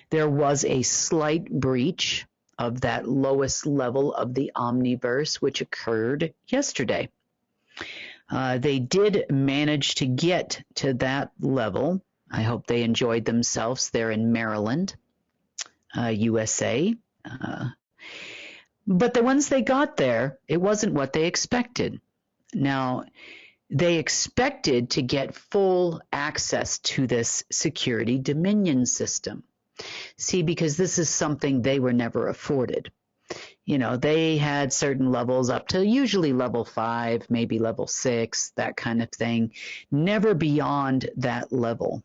There was a slight breach of that lowest level of the omniverse, which occurred yesterday. They did manage to get to that level. I hope they enjoyed themselves there in Maryland, USA. But the ones they got there, it wasn't what they expected. Now, they expected to get full access to this security dominion system. See, because this is something they were never afforded. You know, they had certain levels up to usually level 5, maybe level 6, that kind of thing, never beyond that level.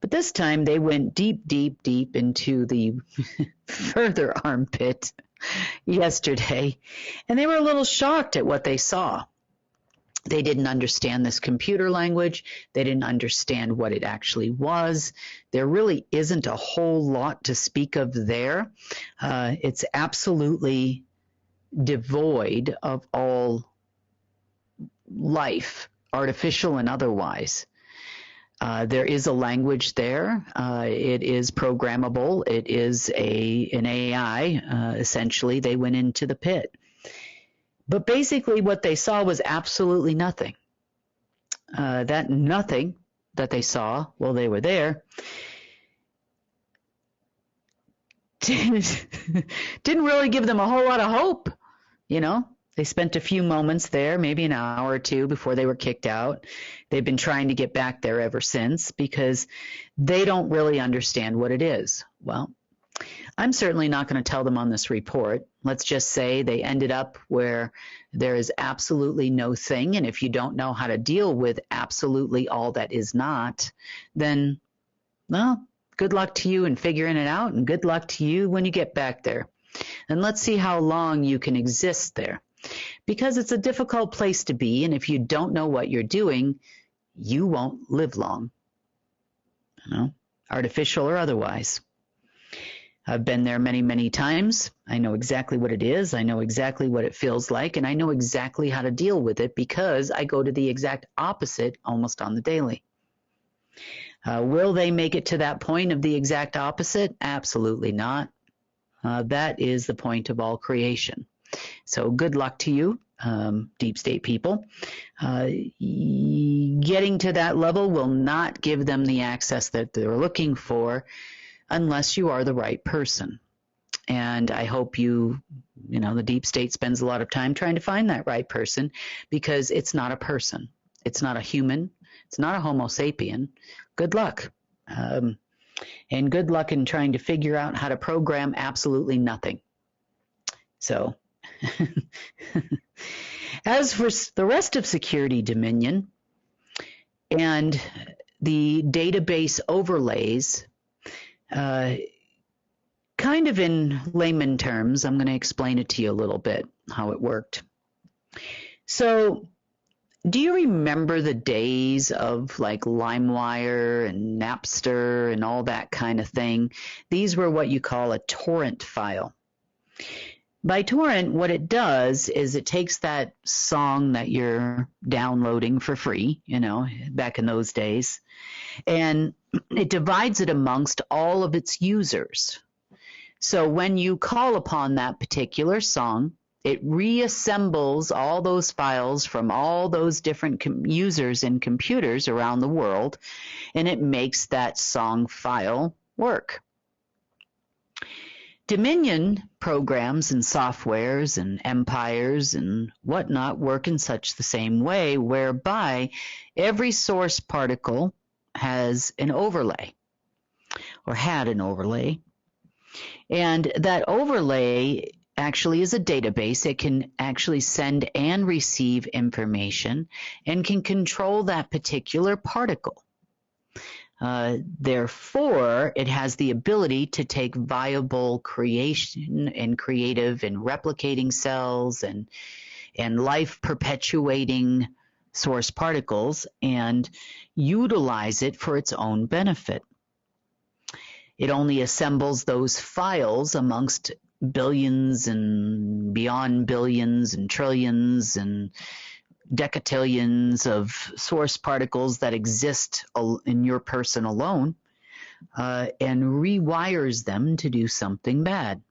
But this time they went deep, deep, deep into the further armpit yesterday, and they were a little shocked at what they saw. They didn't understand this computer language. They didn't understand what it actually was. There really isn't a whole lot to speak of there. It's absolutely devoid of all life, artificial and otherwise. There is a language there. It is programmable. It is an AI, essentially. They went into the pit. But basically what they saw was absolutely nothing. That nothing that they saw while they were there didn't really give them a whole lot of hope. You know, they spent a few moments there, maybe an hour or two before they were kicked out. They've been trying to get back there ever since because they don't really understand what it is. Well, I'm certainly not going to tell them on this report. Let's just say they ended up where there is absolutely no thing, and if you don't know how to deal with absolutely all that is not, then, well, good luck to you in figuring it out, and good luck to you when you get back there. And let's see how long you can exist there, because it's a difficult place to be, and if you don't know what you're doing, you won't live long, you know, artificial or otherwise. I've been there many, many times. I know exactly what it is. I know exactly what it feels like, and I know exactly how to deal with it because I go to the exact opposite almost on the daily. Will they make it to that point of the exact opposite? Absolutely not. That is the point of all creation. So good luck to you, deep state people. Getting to that level will not give them the access that they're looking for unless you are the right person. And I hope you know, the deep state spends a lot of time trying to find that right person because it's not a person. It's not a human. It's not a Homo sapien. Good luck. And good luck in trying to figure out how to program absolutely nothing. So, as for the rest of Security Dominion and the database overlays, kind of in layman terms, I'm going to explain it to you a little bit, how it worked. So, do you remember the days of like LimeWire and Napster and all that kind of thing? These were what you call a torrent file. By torrent, what it does is it takes that song that you're downloading for free, you know, back in those days, and it divides it amongst all of its users. So when you call upon that particular song, it reassembles all those files from all those different users and computers around the world, and it makes that song file work. Dominion programs and softwares and empires and whatnot work in such the same way, whereby every source particle has an overlay or had an overlay. And that overlay actually is a database. It can actually send and receive information and can control that particular particle. Therefore, it has the ability to take viable creation and creative and replicating cells and life perpetuating source particles and utilize it for its own benefit. It only assembles those files amongst billions and beyond billions and trillions and decatillions of source particles that exist in your person alone, and rewires them to do something bad.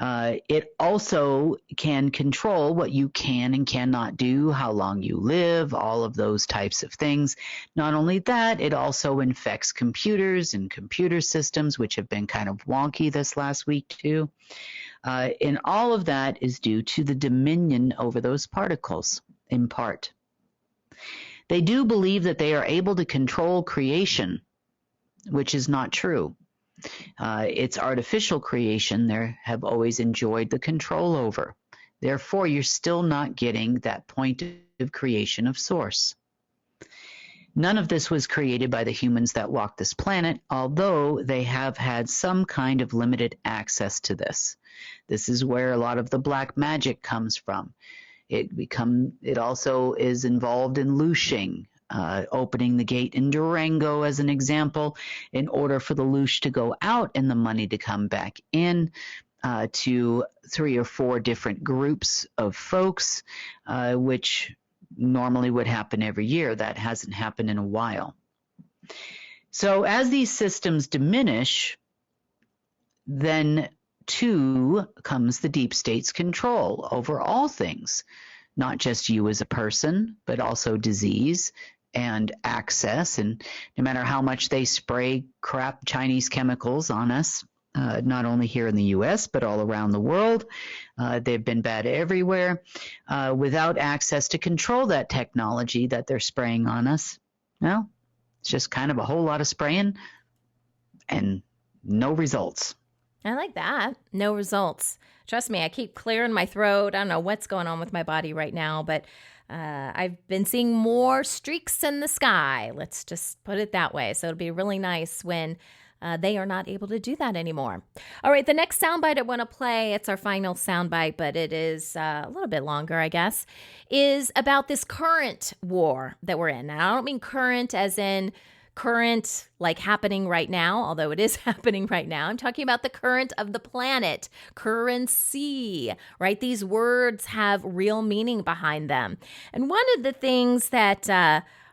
It also can control what you can and cannot do, how long you live, all of those types of things. Not only that, it also infects computers and computer systems, which have been kind of wonky this last week too. And all of that is due to the dominion over those particles, in part. They do believe that they are able to control creation, which is not true. It's artificial creation they have always enjoyed the control over. Therefore, you're still not getting that point of creation of source. None of this was created by the humans that walk this planet, although they have had some kind of limited access to this. This is where a lot of the black magic comes from. It also is involved in looshing, opening the gate in Durango as an example, in order for the loosh to go out and the money to come back in to 3 or 4 different groups of folks, which normally would happen every year. That hasn't happened in a while. So as these systems diminish, then too comes the deep state's control over all things, not just you as a person, but also disease and access. And no matter how much they spray crap Chinese chemicals on us, not only here in the U.S., but all around the world, they've been bad everywhere. Without access to control that technology that they're spraying on us, well, it's just kind of a whole lot of spraying and no results. I like that. No results. Trust me, I keep clearing my throat. I don't know what's going on with my body right now, but I've been seeing more streaks in the sky. Let's just put it that way. So it'll be really nice when they are not able to do that anymore. All right, the next soundbite I want to play, it's our final soundbite, but it is a little bit longer, I guess, is about this current war that we're in. Now, I don't mean current as in current like happening right now, although it is happening right now. I'm talking about the current of the planet, currency, right? These words have real meaning behind them. And one of the things that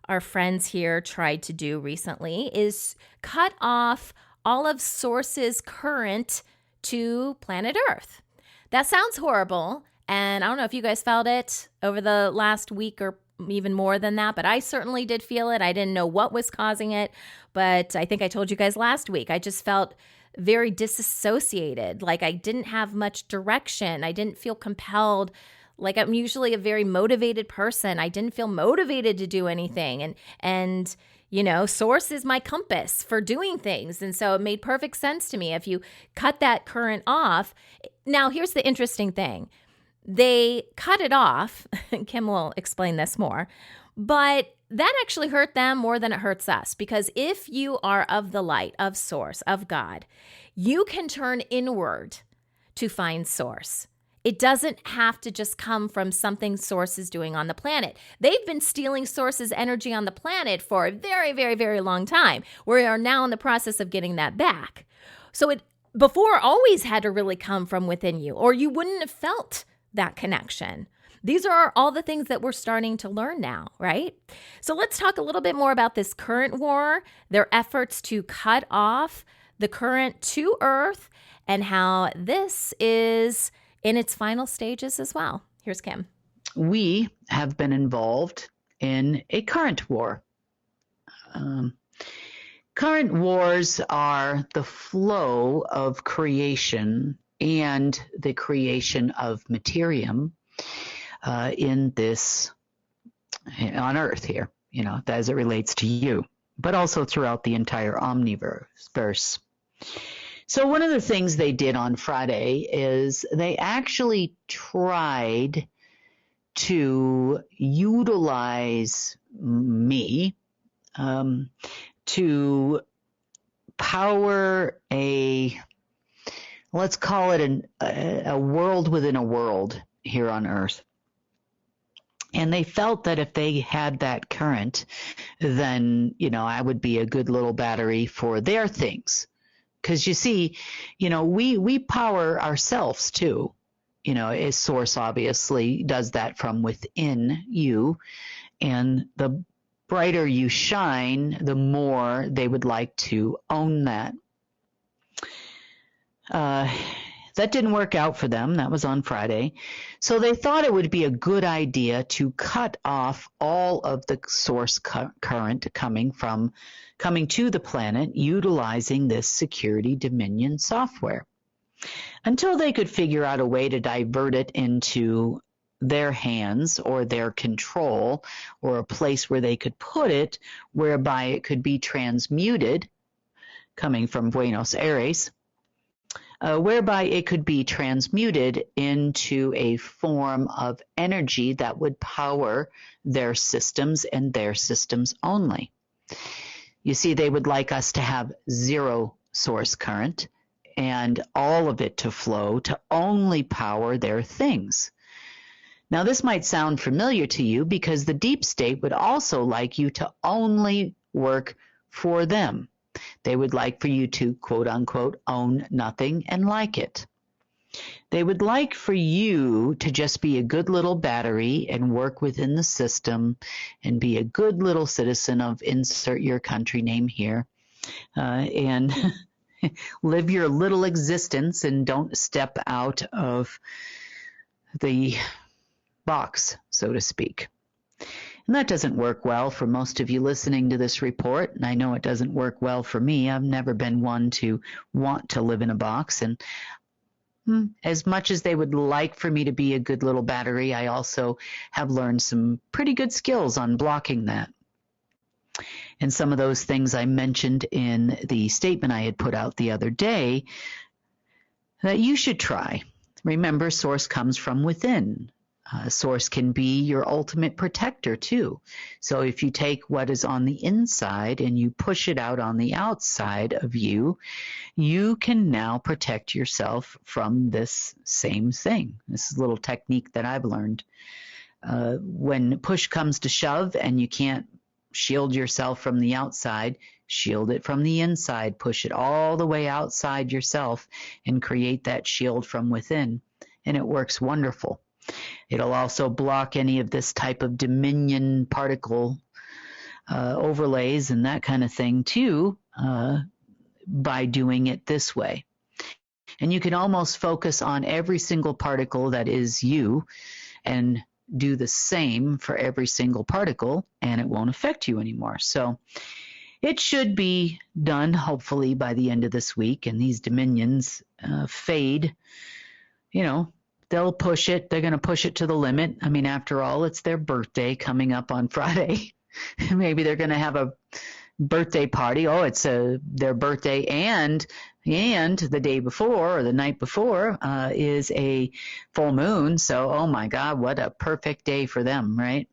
our friends here tried to do recently is cut off all of Source's current to planet Earth. That sounds horrible. And I don't know if you guys felt it over the last week or even more than that, but I certainly did feel it. I didn't know what was causing it, but I think I told you guys last week, I just felt very disassociated. Like I didn't have much direction. I didn't feel compelled. Like I'm usually a very motivated person. I didn't feel motivated to do anything. And you know, Source is my compass for doing things. And so it made perfect sense to me. If you cut that current off, now here's the interesting thing. They cut it off. Kim will explain this more, but that actually hurt them more than it hurts us, because if you are of the light, of Source, of God, you can turn inward to find Source. It doesn't have to just come from something Source is doing on the planet. They've been stealing Source's energy on the planet for a very, very, very long time. We are now in the process of getting that back. So it before always had to really come from within you, or you wouldn't have felt that connection. These are all the things that we're starting to learn now, right? So let's talk a little bit more about this current war, their efforts to cut off the current to Earth, and how this is in its final stages as well. Here's Kim. We have been involved in a current war. Current wars are the flow of creation and the creation of materium in this, on Earth here, you know, as it relates to you, but also throughout the entire omniverse. So one of the things they did on Friday is they actually tried to utilize me to power let's call it a world within a world here on Earth. And they felt that if they had that current, then, I would be a good little battery for their things. Because you see, we power ourselves too. A source obviously does that from within you. And the brighter you shine, the more they would like to own that. That didn't work out for them. That was on Friday. So they thought it would be a good idea to cut off all of the source current coming to the planet utilizing this security dominion software until they could figure out a way to divert it into their hands or their control or a place where they could put it whereby it could be transmuted coming from Buenos Aires. Whereby it could be transmuted into a form of energy that would power their systems and their systems only. You see, they would like us to have zero source current and all of it to flow to only power their things. Now, this might sound familiar to you because the deep state would also like you to only work for them. They would like for you to, quote unquote, own nothing and like it. They would like for you to just be a good little battery and work within the system and be a good little citizen of insert your country name here and live your little existence and don't step out of the box, so to speak. And that doesn't work well for most of you listening to this report. And I know it doesn't work well for me. I've never been one to want to live in a box. And as much as they would like for me to be a good little battery, I also have learned some pretty good skills on blocking that. And some of those things I mentioned in the statement I had put out the other day that you should try. Remember, source comes from within. Source can be your ultimate protector too. So if you take what is on the inside and you push it out on the outside of you, you can now protect yourself from this same thing. This is a little technique that I've learned. When push comes to shove and you can't shield yourself from the outside, shield it from the inside, push it all the way outside yourself and create that shield from within. And it works wonderful. It'll also block any of this type of dominion particle overlays and that kind of thing too by doing it this way. And you can almost focus on every single particle that is you and do the same for every single particle and it won't affect you anymore. So it should be done hopefully by the end of this week and these dominions fade, They'll push it. They're going to push it to the limit. I mean, after all, it's their birthday coming up on Friday. Maybe they're going to have a birthday party. Oh, it's their birthday and the day before or the night before is a full moon. So, oh my God, what a perfect day for them, right?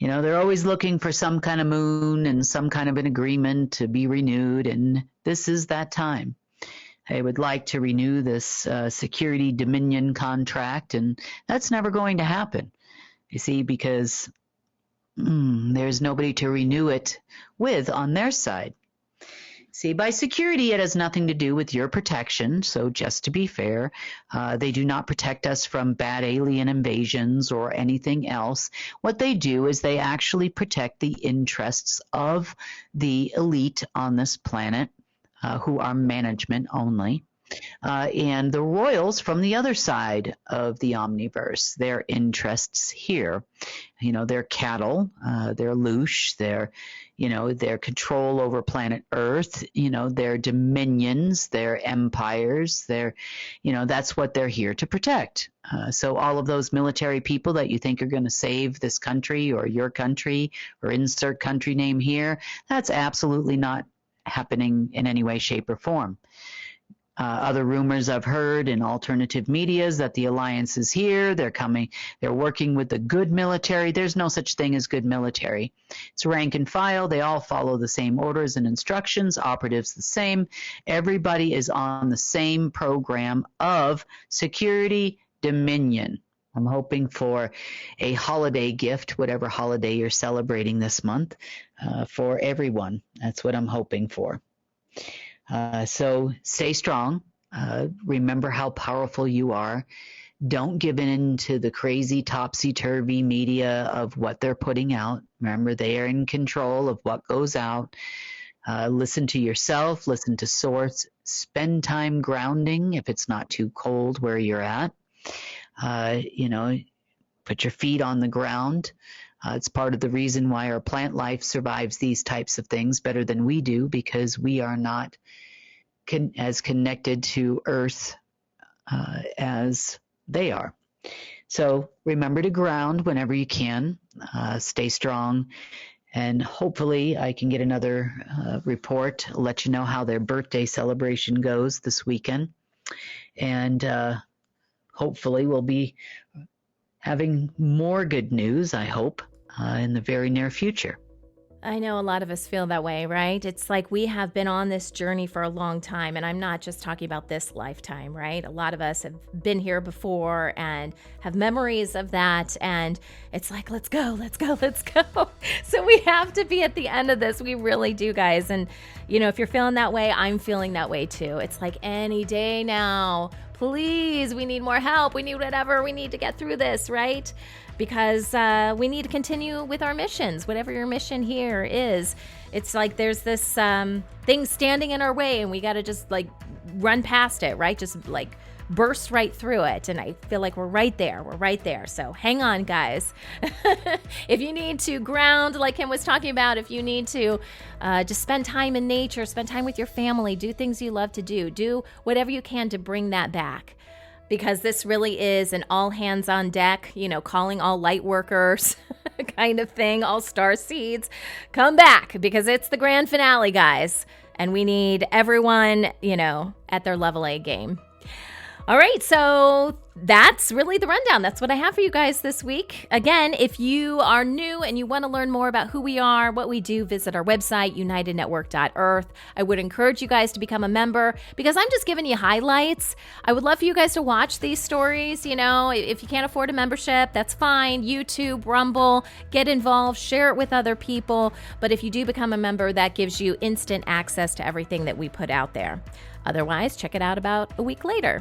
They're always looking for some kind of moon and some kind of an agreement to be renewed. And this is that time. They would like to renew this security dominion contract, and that's never going to happen, you see, because there's nobody to renew it with on their side. See, by security, it has nothing to do with your protection. So just to be fair, they do not protect us from bad alien invasions or anything else. What they do is they actually protect the interests of the elite on this planet, who are management only, and the royals from the other side of the omniverse, their interests here, their cattle, their loosh, their control over planet Earth, their dominions, their empires, that's what they're here to protect. So all of those military people that you think are going to save this country or your country or insert country name here, that's absolutely not happening in any way, shape, or form. Other rumors I've heard in alternative media is that the alliance is here. They're working with the good military. There's no such thing as good military. It's rank and file. They all follow the same orders and instructions. Operatives the same. Everybody is on the same program of security dominion. I'm hoping for a holiday gift, whatever holiday you're celebrating this month, for everyone. That's what I'm hoping for. So stay strong. Remember how powerful you are. Don't give in to the crazy topsy-turvy media of what they're putting out. Remember, they are in control of what goes out. Listen to yourself. Listen to source. Spend time grounding if it's not too cold where you're at. Put your feet on the ground. It's part of the reason why our plant life survives these types of things better than we do, because we are not as connected to Earth as they are. So remember to ground whenever you can. Stay strong. And hopefully I can get another report, let you know how their birthday celebration goes this weekend. And hopefully we'll be having more good news, I hope, in the very near future. I know a lot of us feel that way, right? It's like we have been on this journey for a long time, and I'm not just talking about this lifetime, right? A lot of us have been here before and have memories of that, and it's like, let's go, let's go, let's go. So we have to be at the end of this. We really do, guys. And, if you're feeling that way, I'm feeling that way too. It's like any day now. Please, we need more help. We need whatever we need to get through this, right? Because we need to continue with our missions, whatever your mission here is. It's like there's this thing standing in our way, and we got to just run past it, right? Just burst right through it. And I feel like we're right there. We're right there. So hang on, guys. If you need to ground, like Kim was talking about, if you need to just spend time in nature, spend time with your family, do things you love to do whatever you can to bring that back. Because this really is an all hands on deck, calling all light workers kind of thing, all star seeds, come back, because it's the grand finale, guys. And we need everyone, at their level A game. All right, so that's really the rundown. That's what I have for you guys this week. Again, if you are new and you want to learn more about who we are, what we do, visit our website, unitednetwork.earth. I would encourage you guys to become a member, because I'm just giving you highlights. I would love for you guys to watch these stories. If you can't afford a membership, that's fine. YouTube, Rumble, get involved, share it with other people. But if you do become a member, that gives you instant access to everything that we put out there. Otherwise, check it out about a week later.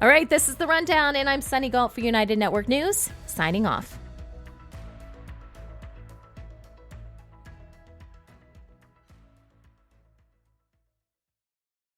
All right, this is The Rundown, and I'm Sunny Galt for United Network News, signing off.